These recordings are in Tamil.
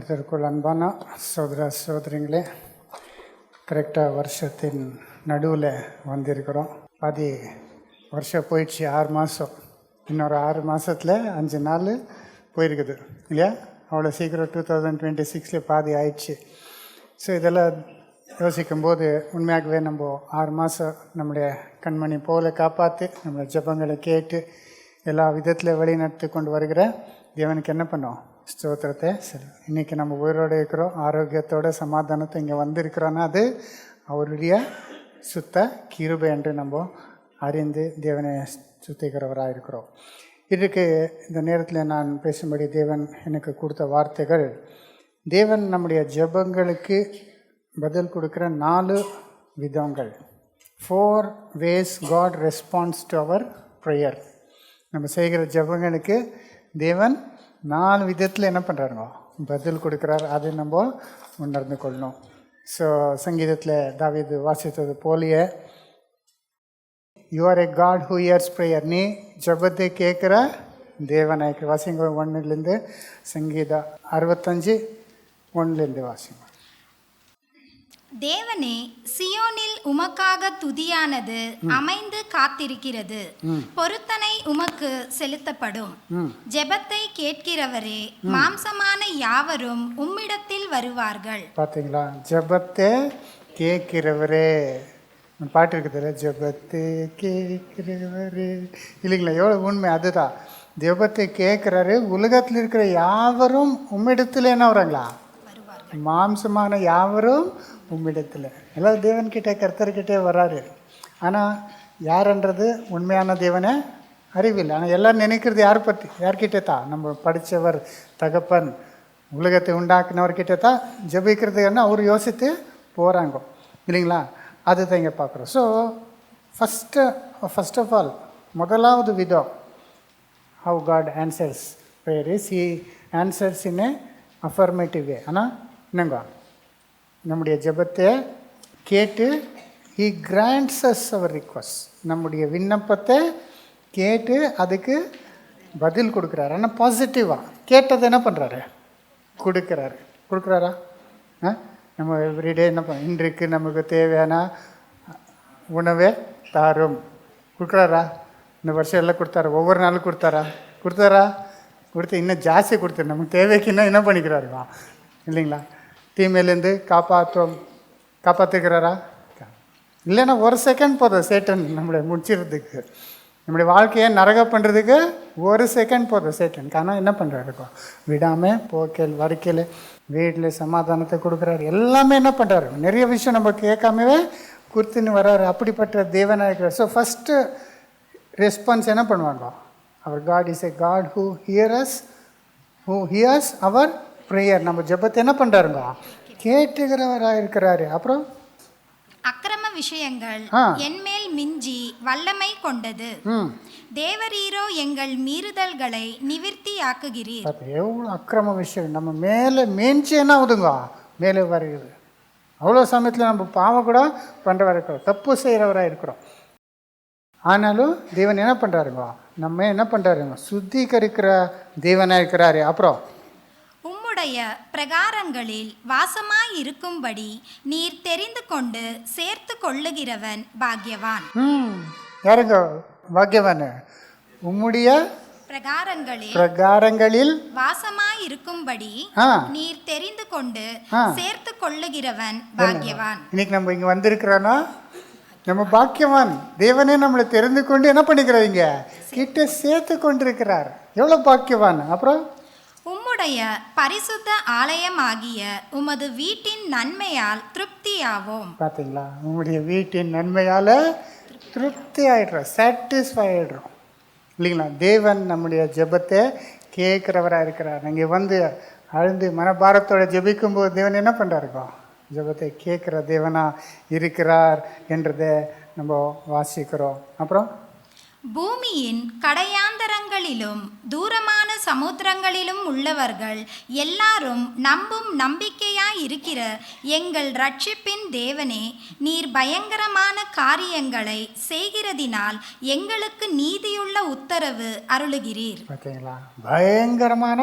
கர்த்தருக்குள் அன்பான சோதர சோதரிங்களே, கரெக்டாக வருஷத்தின் நடுவில் வந்திருக்கிறோம். பாதி வருஷம் போயிடுச்சு, 6 மாதம். இன்னொரு 6 மாதத்தில் 5 நாள் போயிருக்குது இல்லையா? அவ்வளோ சீக்கிரம் 2026 பாதி ஆயிடுச்சு. ஸோ இதெல்லாம் யோசிக்கும்போது உண்மையாகவே நம்ம 6 மாதம் நம்முடைய கண்மணி போல காப்பாற்றி நம்மளை ஜெபங்களை கேட்டு எல்லா விதத்தில் வழி நடத்தி கொண்டு வருகிற தேவனுக்கு என்ன பண்ணோம்? ஸ்தோத்திரத்தை சரி. இன்றைக்கி நம்ம உயிரோடு இருக்கிறோம், ஆரோக்கியத்தோட சமாதானத்தை இங்கே வந்திருக்கிறோன்னா அது அவருடைய சுத்த கிருபை என்று நம்ம அறிந்து தேவனை சுத்திக்கிறவராக இருக்கிறோம். இதுக்கு இந்த நேரத்தில் நான் பேசும்படி தேவன் எனக்கு கொடுத்த வார்த்தைகள், தேவன் நம்முடைய ஜெபங்களுக்கு பதில் கொடுக்குற 4 விதங்கள். 4 ways God responds to our prayer. நம்ம செய்கிற ஜெபங்களுக்கு தேவன் 4 விதத்தில் என்ன பண்ணுறாருங்க? பதில் கொடுக்குறார். அது நம்ம உணர்ந்து கொள்ளணும். ஸோ சங்கீதத்தில் தாவீது வாசித்தது போலியே, you are a God who hears prayer, நீ ஜெபத்தை கேட்குற தேவனாய்க்கு. வாசிங்க 1 சங்கீதம் 65:1 வாசிங்க. தேவனே, சியோனில் உமக்காக துதியானது அமைந்து காத்திருக்கிறது, பொருத்தனை உமக்கு செலுத்தப்படும். ஜெபத்தை கேட்கிறவரே, மாம்சமான யாவரும் உம்மிடத்தில் வருவார்கள். பார்த்தீங்களா? ஜெபத்தை கேட்கிறவரே பாட்டு இருக்குதுல்ல, ஜெபத்தை கேட்கிறவரே இல்லைங்களா? எவ்வளோ உண்மை. அதுதான், ஜெபத்தை கேட்குறாரு. உலகத்தில் இருக்கிற யாவரும் உம்மிடத்தில் என்ன வராங்களா? மாம்சமான யாவரும் உம்மிடத்தில். எல்லாம் தேவன்கிட்ட கர்த்தர்கிட்டே வராரு. ஆனால் யாருன்றது உண்மையான தேவனை அறிவில்லை. ஆனால் எல்லோரும் நினைக்கிறது யார் பற்றி? யார்கிட்ட தான்? நம்ம படித்தவர் தகப்பன் உலகத்தை உண்டாக்குனவர்கிட்ட தான் ஜெபிக்கிறதுன்னு அவர் யோசித்து போகிறாங்க இல்லைங்களா? அதுதான் இங்கே பார்க்குறோம். ஸோ ஃபஸ்ட் ஆஃப் ஆல் முதலாவது விதம் how God answers prayer is He answers in a affirmative way. ஆனால் என்னங்க, நம்முடைய ஜெபத்தை கேட்டு He grants us our request. நம்முடைய விண்ணப்பத்தை கேட்டு அதுக்கு பதில் கொடுக்குறாரு. ஆனால் பாசிட்டிவாக கேட்டதை என்ன பண்ணுறாரு? கொடுக்குறாரா? நம்ம எவ்ரிடே என்ன பண்ண, இன்றைக்கு நமக்கு தேவையான உணவே தாரும் கொடுக்குறாரா? இந்த வருஷம் எல்லாம் கொடுத்தாரா? ஒவ்வொரு நாளும் கொடுத்து இன்னும் ஜாஸ்தி கொடுத்தாரு. நமக்கு தேவைக்கு இன்னும் என்ன பண்ணிக்கிறாருவா இல்லைங்களா? தீமையிலேருந்து காப்பாற்றுக்கிறாரா? இல்லைன்னா ஒரு செகண்ட் போதும் சேட்டன் நம்மளை முடிச்சிடுறதுக்கு, நம்முடைய வாழ்க்கையை நரகம் பண்ணுறதுக்கு 1 செகண்ட் போதும் சேட்டன். ஆனால் என்ன பண்ணுறாருக்கோ, விடாமல் போக்கல் வரைக்கல் வீட்டில் சமாதானத்தை கொடுக்குறாரு. எல்லாமே என்ன பண்ணுறாரு? நிறைய விஷயம் நம்ம கேட்காமவே கொடுத்துன்னு வர்றாரு. அப்படிப்பட்ட தேவனாக இருக்கிறார். ஸோ ஃபஸ்ட்டு ரெஸ்பான்ஸ் என்ன பண்ணுவாங்க? Our God is a God who hears our prayer. நம்ம ஜெபத்தை என்ன பண்ணுறாருங்க? கேட்டுக்கிறவராக இருக்கிறாரு. அப்புறம் அக்கிரம விஷயங்கள் என்மேல் மிஞ்சி வல்லமை கொண்டது, தேவரீரோ எங்கள் மீறுதல்களை நிவிர்த்தி ஆக்குகிறீர். எவ்வளோ அக்கிரம விஷயம் நம்ம மேலே மேய்ச்சி என்ன ஆகுதுங்க? மேலே வருகிறது. அவ்வளோ சமயத்தில் நம்ம பாவம் கூட பண்ணுறவராக இருக்கிறோம், தப்பு செய்கிறவராக இருக்கிறோம். ஆனாலும் தேவன் என்ன பண்ணுறாருங்க? நம்ம என்ன பண்ணுறாருங்க? சுத்திகரிக்கிற தேவனாக இருக்கிறாரு. அப்புறம் உம்முடைய பிரகாரங்களில் வாசமாய் இருக்கும்படி நீர் தெரிந்து கொண்டு சேர்த்து கொள்ளுகிறவன் பாக்கியவான். யாருங்க பாக்கியவான்? உம்முடைய பிரகாரங்களில் வாசமாய் இருக்கும்படி நீர் தெரிந்து கொண்டு சேர்த்து கொள்ளுகிறவன் பாக்கியவான். இன்னைக்கு நம்ம இங்கே வந்திருக்கிறோன்னா நம்ம பாக்கியவான். தேவனே நம்மளை தெரிந்து கொண்டு என்ன பண்ணிக்கிறாங்க? கிட்ட சேர்த்து கொண்டிருக்கிறார். எவ்வளோ பாக்கியவான். அப்புறம் உம்முடைய பரிசுத்த ஆலயமாகிய உமது வீட்டின் நன்மையால் திருப்தியாவோம். பார்த்தீங்களா? உம்முடைய வீட்டின் நன்மையால் திருப்தி ஆகிடுறோம், சாட்டிஸ்ஃபை ஆகிடுறோம் இல்லைங்களா? தேவன் நம்முடைய ஜெபத்தை கேட்குறவராக இருக்கிறார். நீங்கள் வந்து அழுந்து மனபாரத்தோடு ஜெபிக்கும்போது தேவன் என்ன பண்ணுறாருக்கோ? ஜெபத்தை கேட்குற தேவனாக இருக்கிறார் என்றதை நம்ம வாசிக்கிறோம். அப்புறம் பூமியின் கடையாந்தரங்களிலும் தூரமான சமுத்திரங்களிலும் உள்ளவர்கள் எல்லாரும் நம்பும் நம்பிக்கையாய் இருக்கிற எங்கள் இரட்சிப்பின் தேவனே, நீர் பயங்கரமான காரியங்களை செய்கிறதினால் எங்களுக்கு நீதியுள்ள உத்தரவு அருளுகிறீர். பார்த்தீங்களா, பயங்கரமான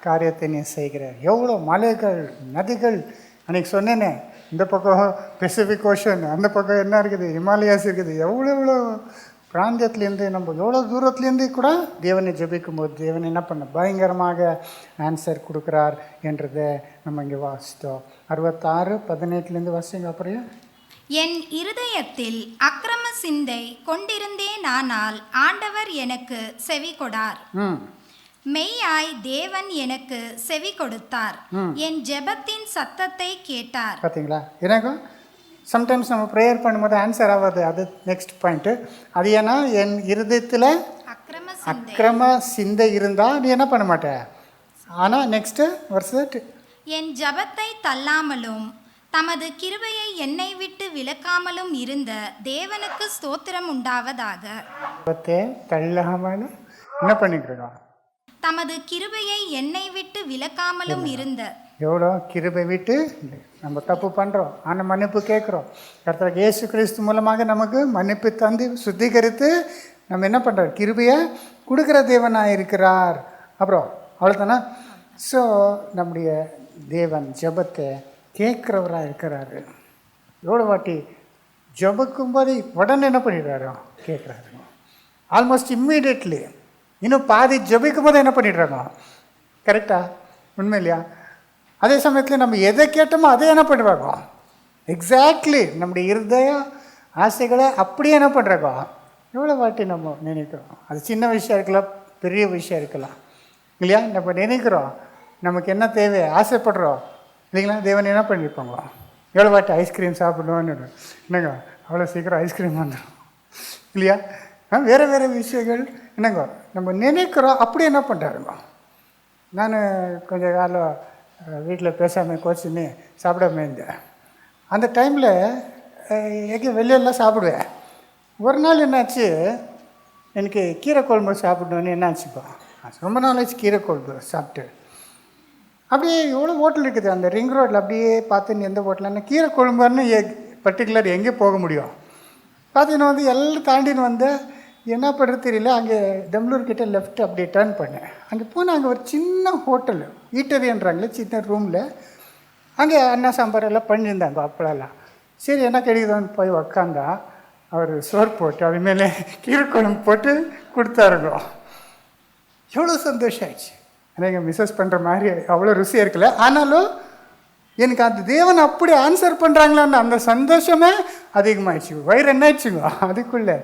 காரியத்தை நீ செய்கிறார். எவ்வளோ மலைகள், நதிகள், அன்றைக்கி சொன்னேனே, இந்த பக்கம் பெசிபிக் ஓஷன், அந்த பக்கம் என்ன இருக்குது, ஹிமாலயாஸ் இருக்குது. எவ்வளோ பிராந்தியத்துலேருந்து, நம்ம எவ்வளோ தூரத்துலேருந்து கூட தேவனை ஜெபிக்கும்போது தேவன் என்ன பண்ண பயங்கரமாக ஆன்சர் கொடுக்குறார் என்றதை நம்ம இங்கே வாசித்தோம். 66:18 வாசிங்க. அப்புறம், என் இருதயத்தில் அக்கிரம சிந்தை கொண்டிருந்தேனானால் ஆண்டவர் எனக்கு செவி கொடார். மெய்யாய் தேவன் எனக்கு செவி கொடுத்தார், என் ஜெபத்தின் சத்தத்தை கேட்டார். பார்த்தீங்களா, எனக்கும் சம்டைம்ஸ் நம்ம ப்ரேயர் பண்ணும்போது ஆன்சர் ஆகாது. அது நெக்ஸ்ட் பாயிண்ட்டு. அது ஏன்னா என் இருதயத்தில் அக்கிரம சிந்தை இருந்தால் நீ என்ன பண்ண மாட்ட. ஆனால் நெக்ஸ்ட்டு வருஷம், என் ஜெபத்தை தள்ளாமலும் தமது கிருபையை என்னை விட்டு விலக்காமலும் இருந்த தேவனுக்கு ஸ்தோத்திரம் உண்டாவதாக. ஜெபத்தை தள்ளாமலும் என்ன பண்ணிக்கிறோம், தமது கிருபையை என்னை விட்டு விலக்காமலும் இருந்த. எவ்வளோ கிருபை விட்டு நம்ம தப்பு பண்ணுறோம், ஆனால் மன்னிப்பு கேட்குறோம். கர்த்தர் இயேசு கிறிஸ்து மூலமாக நமக்கு மன்னிப்பு தந்து சுத்திகரித்து நம்ம என்ன பண்ணுறோம், கிருபையை கொடுக்குற தேவனாக இருக்கிறார். அப்புறம் அவ்வளோதானே. ஸோ நம்முடைய தேவன் ஜெபத்தை கேட்குறவராக இருக்கிறாரு. எவ்வளோ வாட்டி ஜெபிக்கும்போது உடனே என்ன பண்ணிடுறாரோ கேட்குறாரு, ஆல்மோஸ்ட் இம்மீடியட்லி. இன்னும் பாதி ஜெபிக்கும் போது என்ன பண்ணிடுறாங்க, கரெக்டாக, உண்மை இல்லையா? அதே சமயத்தில் நம்ம எதை கேட்டோமோ அதை என்ன பண்ணுறாங்க, எக்ஸாக்ட்லி நம்முடைய இருதய ஆசைகளை அப்படியே என்ன பண்ணுறாங்க. எவ்வளோ வாட்டி நம்ம நினைக்கிறோம், அது சின்ன விஷயம் இருக்கலாம், பெரிய விஷயம் இருக்கலாம் இல்லையா? நம்ம நினைக்கிறோம் நமக்கு என்ன தேவை, ஆசைப்படுறோம் இல்லைங்களா? தேவன் என்ன பண்ணியிருப்பாங்க, எவ்வளோ வாட்டி ஐஸ்கிரீம் சாப்பிடுவோன்னு, என்னங்க அவ்வளோ சீக்கிரம் ஐஸ்கிரீம் வந்துடும் இல்லையா? வேறு வேறு விஷயங்கள் என்னங்க நம்ம நினைக்கிறோம், அப்படி என்ன பண்ணுறாருங்க. நான் கொஞ்சம் காலம் வீட்டில் பேசாமல் கோச்சின்னு சாப்பிடாம இருந்தேன். அந்த டைமில் எங்கே வெளியெல்லாம் சாப்பிடுவேன். ஒரு நாள் என்னாச்சு, எனக்கு கீரை குழம்பு சாப்பிடணுன்னு என்னாச்சுப்பா, ரொம்ப நாள் ஆச்சு கீரை குழம்பு சாப்பிட்டு. அப்படியே எவ்வளோ ஹோட்டல் இருக்குது அந்த ரிங் ரோட்டில், அப்படியே பார்த்துன்னு எந்த ஹோட்டல்னா கீரை குழம்புன்னு பர்டிகுலர் எங்கே போக முடியும். பார்த்தீங்கன்னா வந்து எல்லாம் தாண்டின்னு வந்து என்ன பண்ணுறது தெரியல. அங்கே தம்ளூர்கிட்ட லெஃப்ட் அப்படியே டேர்ன் பண்ணேன். அங்கே போனால் அங்கே ஒரு சின்ன ஹோட்டல் ஈட்டரின்றாங்களே, சின்ன ரூமில் அங்கே அண்ணா சாம்பார் எல்லாம் பண்ணியிருந்தாங்க அப்பளெல்லாம். சரி என்ன கிடைக்குதுன்னு போய் உக்காந்தா அவர் சோறு போட்டு அது மேலே கீரை குழம்பு போட்டு கொடுத்தாருங்க. எவ்வளோ சந்தோஷம் ஆயிடுச்சு. ஆனால் எங்கள் மிஸ்ஸஸ் பண்ணுற மாதிரி அவ்வளோ ருசியாக இருக்கல, ஆனாலும் எனக்கு அந்த தேவன் அப்படி ஆன்சர் பண்ணுறாங்களான்னு அந்த சந்தோஷமே அதிகமாகிடுச்சு. வயிறு என்ன ஆயிடுச்சுங்க அதுக்குள்ளே.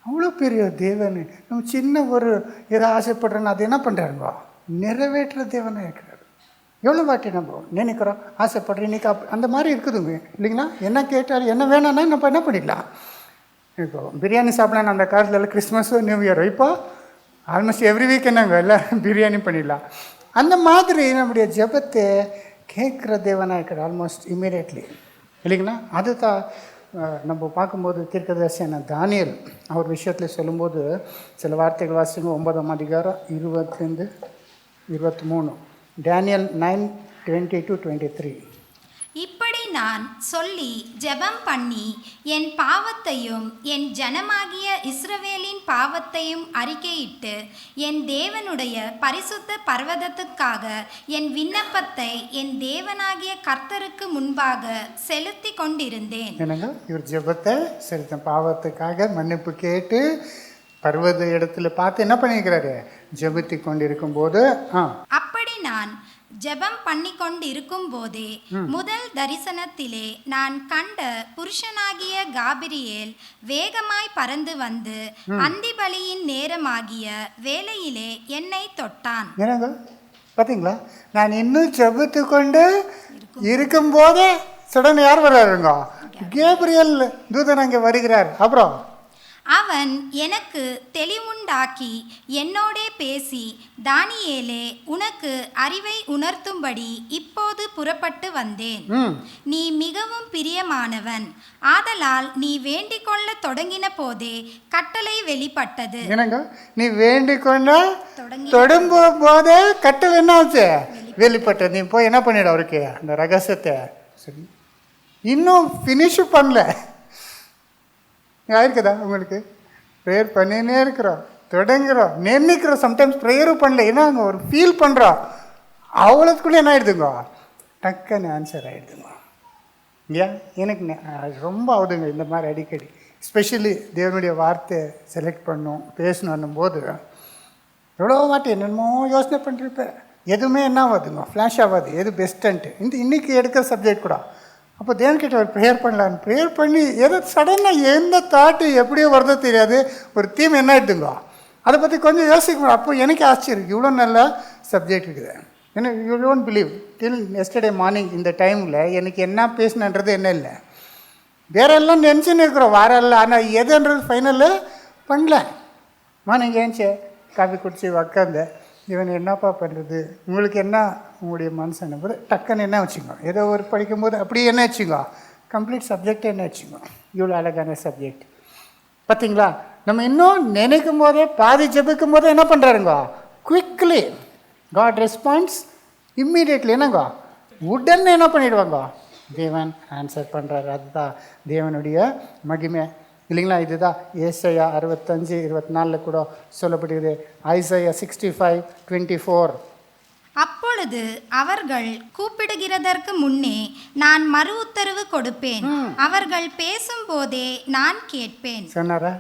அவ்வளோ பெரிய தேவன், நம்ம சின்ன ஒரு ஏதோ ஆசைப்படுறோன்னு அது என்ன பண்ணுறாருங்க, நிறைவேற்ற தேவனாக இருக்கிறார். எவ்வளோ வாட்டி நம்ம நினைக்கிறோம், ஆசைப்படுறோம், இன்றைக்கி அந்த மாதிரி இருக்குதுங்க இல்லைங்களா? என்ன கேட்டால் என்ன வேணான்னா நம்ம என்ன பண்ணிடலாம். இப்போ பிரியாணி சாப்பிடலாம் அந்த காலத்தில், கிறிஸ்மஸோ நியூ இயரோ, இப்போ ஆல்மோஸ்ட் எவ்ரி வீக் என்னங்க எல்லாம் பிரியாணி பண்ணிடலாம். அந்த மாதிரி நம்முடைய ஜெபத்தை கேட்குற தேவனாக இருக்கிற ஆல்மோஸ்ட் இம்மீடியட்லி இல்லைங்களா? அதுதான் நம்ம பார்க்கும்போது தீர்க்கதரிசியான தானியேல் அவர் விஷயத்தில் சொல்லும்போது சில வார்த்தைகள் வாசிங்க. 9:22-23. Daniel 9:20-23. இப்படி நான் சொல்லி ஜெபம் பண்ணி என் பாவத்தையும் என் ஜனமாகிய இஸ்ரவேலின் பாவத்தையும் அறிக்கையிட்டு என் தேவனுடைய பரிசுத்த பர்வதத்துக்காக என் விண்ணப்பத்தை என் தேவனாகிய கர்த்தருக்கு முன்பாக செலுத்தி கொண்டிருந்தேன். என்னங்க இவர் ஜெபத்தை செலுத்த பாவத்துக்காக மன்னிப்பு கேட்டு பர்வத இடத்துல பார்த்து என்ன பண்ணிக்கிறாரு, ஜெபித்து கொண்டிருக்கும் போது அப்படி நான் ஜெபம் பண்ணி கொண்டு இருக்கும் போதே முதல் தரிசனத்திலே நான் கண்ட புருஷனாகிய காபிரியேல் வேகமாய் பறந்து வந்து அந்தி பலியின் நேரமாகிய வேளையிலே என்னை தொட்டான். என்னங்க பார்த்தீங்களா, நான் இன்னும் ஜெபித்து கொண்டு இருக்கும் போதே சடனை யார் வர்றாருங்க, கேப்ரியேல் தூதன் அங்கே வருகிறார். அப்புறம் அவன் எனக்கு தெளிவுண்டாக்கி என்னோடே பேசி, தானியேலே, உனக்கு அறிவை உணர்த்தும்படி இப்போது புறப்பட்டு வந்தேன். நீ மிகவும் பிரியமானவன், ஆதலால் நீ வேண்டிக் கொள்ள தொடங்கின போதே கட்டளை வெளிப்பட்டது. என்னங்க, நீ வேண்டிக் கொண்ட தொடங்கும் போதே கட்டளை என்ன ஆச்சு? வெளிப்பட்டது. நீ போய் என்ன பண்ணிடு அவருக்கு அந்த ரகசியத்தை. சரி, இன்னும் ஃபினிஷ் பண்ணல. ஆயிருக்குதா உங்களுக்கு? ப்ரேயர் பண்ணினே இருக்கிறோம், தொடங்குறோம், நிர்ணயிக்கிறோம். சம்டைம்ஸ் ப்ரேயரும் பண்ணல, ஏன்னா அங்கே ஒரு ஃபீல் பண்ணுறோம். அவ்வளோத்துக்குள்ளே என்ன ஆகிடுதுங்க, டக்குன்னு ஆன்சர் ஆகிடுதுங்க. ஏன் எனக்கு ரொம்ப ஆகுதுங்க இந்த மாதிரி அடிக்கடி. எஸ்பெஷலி தேவனுடைய வார்த்தை செலக்ட் பண்ணணும், பேசணும் போது எவ்வளோ வாட்டி என்னென்னமோ யோசனை பண்ணிருப்பேன். எதுவுமே என்ன ஆகுதுங்க, ஃப்ளாஷ் ஆகாது எது பெஸ்ட்டுன்ட்டு. இன்றைக்கி எடுக்கிற சப்ஜெக்ட் கூட அப்போ தேவன்கிட்ட ஒரு ப்ரேயர் பண்ணலான்னு ப்ரேயர் பண்ணி ஏதோ சடனாக எந்த தாட்டு எப்படியோ வருதோ தெரியாது, ஒரு தீம் என்ன ஆகிடுதுங்க, அதை பற்றி கொஞ்சம் யோசிக்கணும். அப்போ எனக்கு ஆச்சரியம், இவ்வளோ நல்ல சப்ஜெக்ட் இருக்குது. ஏன்னா you don't believe, till yesterday morning இந்த டைமில் எனக்கு என்ன பேசினன்றது என்ன இல்லை, வேறெல்லாம் நினச்சின்னு இருக்கிறோம் வாரெல்லாம். ஆனால் எதுன்றது ஃபைனலில் பண்ணல. மார்னிங் ஏன்ச்சு காஃபி குடிச்சு உக்காந்து இவன் என்னப்பா பண்ணுறது, உங்களுக்கு என்ன உங்களுடைய மனசு அனுப்புது, டக்குன்னு என்ன வச்சுக்கோ, ஏதோ ஒரு படிக்கும்போது அப்படியே என்ன வச்சுக்கோ, கம்ப்ளீட் சப்ஜெக்ட் என்ன வச்சுக்கோ. இவ்வளோ அழகான சப்ஜெக்ட் பார்த்தீங்களா? நம்ம இன்னும் நினைக்கும் போதே பாதி ஜெபிக்கும் போதே என்ன பண்ணுறாருங்க, குவிக்லி காட் ரெஸ்பான்ஸ் இம்மீடியட்லி. என்னங்க, உடனே என்ன பண்ணிடுவாங்க, தேவன் ஆன்சர் பண்ணுறாரு. அதுதான் தேவனுடைய மகிமை இல்லைங்களா? இதுதான் ஏசாயா 65:24 கூட சொல்லப்படுகிறது. ஐசாயா 65:24. அப்பொழுது அவர்கள் கூப்பிடுகிறதற்கு முன்னே நான் மறு உத்தரவு கொடுப்பேன், அவர்கள் பேசும்போதே நான் கேட்பேன். சொன்னாரா?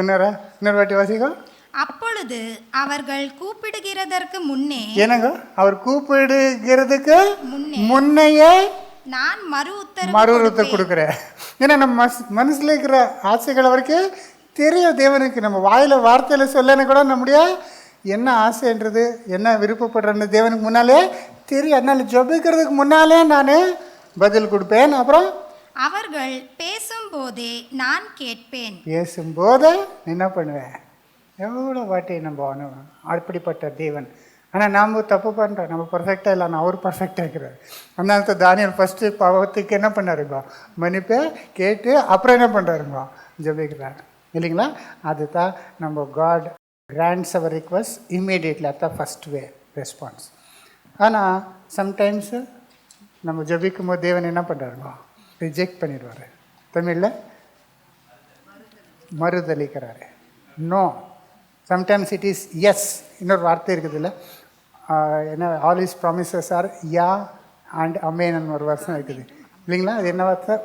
இன்னொரு வாட்டி வாசிக்கோ. அப்பொழுது அவர்கள் கூப்பிடுகிறதற்கு முன்னே, என்னங்க, அவர் கூப்பிடுகிறதுக்கு முன்னையே நான் மறு உத்தரவு கொடுக்குறேன். ஏன்னா நம்ம மனசில் இருக்கிற ஆசைகள் அவருக்கு தெரியும். தேவனுக்கு நம்ம வாயில் வார்த்தையில் சொல்லன்னு கூட நம்முடைய என்ன ஆசைன்றது என்ன விருப்பப்படுறேன்னு தேவனுக்கு முன்னாலே தெரியும். அதனால ஜெபிக்கிறதுக்கு முன்னாலே நான் பதில் கொடுப்பேன். அப்புறம் அவர்கள் பேசும்போதே நான் கேட்பேன். பேசும்போது என்ன பண்ணுவேன்? எவ்வளோ வாட்டி நம்ம அப்படிப்பட்ட தேவன். ஆனால் நாம் தப்பு பண்ணுறோம், நம்ம பர்ஃபெக்டாக இல்லை, ஆனால் அவர் பர்ஃபெக்டாக இருக்கிறார். அதனால தான் தானியேல் ஃபஸ்ட்டு பாவத்துக்கு என்ன பண்ணாருங்க, மன்னிப்பை கேட்டு அப்புறம் என்ன பண்ணுறாருங்க, ஜெபிக்கிறார் இல்லைங்களா? அதுதான் நம்ம God grants our request immediately. அதுதான் ஃபஸ்ட் வே ரெஸ்பான்ஸ். ஆனால் சம்டைம்ஸு நம்ம ஜெபிக்கும் போது தேவன் என்ன பண்ணுறாருங்க, ரிஜெக்ட் பண்ணிடுவார். தமிழில் மறுதளிக்கிறாரு, no. Sometimes it is yes. இன்னொரு வார்த்தை இருக்குது இல்லை, என்ன, all his promises are yea and அமேன்னு ஒரு வருஷம் இருக்குது இல்லைங்களா? அது என்ன வார்த்தை?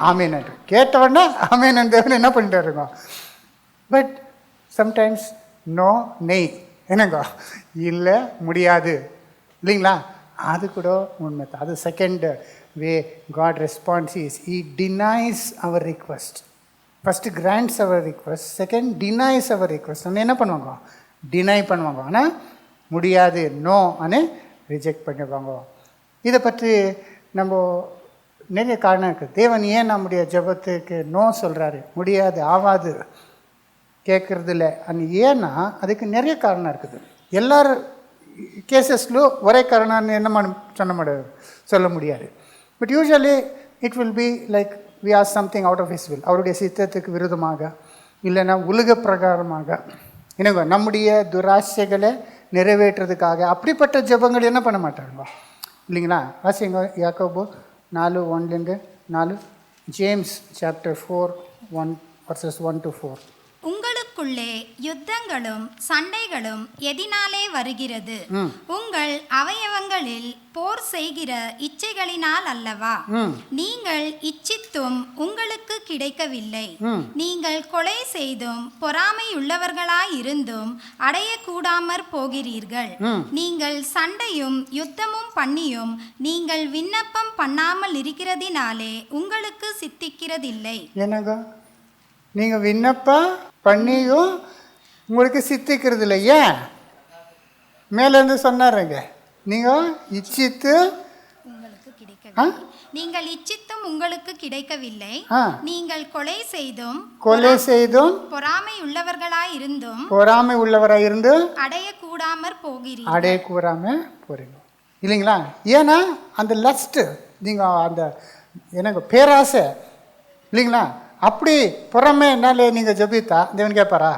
ஆமேன் என்று கேட்டவொடனே ஆமேன் தேவன் என்ன பண்ணிட்டு இருக்கோம். பட் சம்டைம்ஸ் நோ, நெய், என்னங்க, இல்லை, முடியாது இல்லைங்களா? அது கூட உண்மை தான். அது second way God response is he denies our request. First grants our request, second denies our request. நம்ம என்ன பண்ணுவாங்க, டினை பண்ணுவாங்க, ஆனால் முடியாது, நோ அனு ரிஜெக்ட் பண்ணிடுவாங்க. இதை பற்றி நம்ம நிறைய காரணம் இருக்குது. தேவன் ஏன் நம்முடைய ஜெபத்துக்கு நோ சொல்கிறாரு, முடியாது, ஆவாது, கேட்குறதில்ல அன்னு? ஏன்னா அதுக்கு நிறைய காரணம் இருக்குது. எல்லாரும் கேசஸ்லும் ஒரே காரணம்னு என்ன சொல்ல முடியாது. But usually it will be like we ask something out of his will, அவருடைய சித்தத்துக்கு விரோதமாக, இல்லைன்னா உலக பிரகாரமாக, என்னங்க, நம்முடைய துராசைகளை நிறைவேற்றுறதுக்காக அப்படிப்பட்ட ஜெபங்கள் என்ன பண்ண மாட்டாங்க இல்லைங்களா? வாசிங்க யாக்கோபு 4:1-4, ஜேம்ஸ் சாப்டர் 4:1-4. உங்களுக்குள்ளே யுத்தங்களும் சண்டைகளும் எதினாலே வருகிறது? உங்கள் அவயவங்களில் போர் செய்கிற இச்சைகளினால் அல்லவா? நீங்கள் இச்சித்தும் உங்களுக்கு கிடைக்கவில்லை. நீங்கள் கொலை செய்தும் பொறாமையுள்ளவர்களாயிருந்தும் அடையக்கூடாமற் போகிறீர்கள். நீங்கள் சண்டையும் யுத்தமும் பண்ணியும் நீங்கள் விண்ணப்பம் பண்ணாமல் இருக்கிறதினாலே உங்களுக்கு சித்திக்கிறதில்லை. என்னங்க, நீங்கள் விண்ணப்பம் பண்ணியும் உங்களுக்கு சித்திக்கிறது இல்லை. ஏன்? மேலேருந்து சொன்னாருங்க, நீங்கள் இச்சித்து உங்களுக்கு கிடைக்கவில்லை. நீங்கள் இச்சித்தும் ஒன்றும் உங்களுக்கு கிடைக்கவில்லை. நீங்கள் கொலை செய்தும் பொறாமை உள்ளவராயிருந்து அடையக்கூடாமற் போறீங்க இல்லைங்களா? ஏன்னா அந்த லஸ்ட்டு நீங்கள் அந்த எனக்கு பேராசை இல்லைங்களா? அப்படி பொறாமைனாலே நீங்கள் ஜபித்தா தேவன் கேட்பாரா?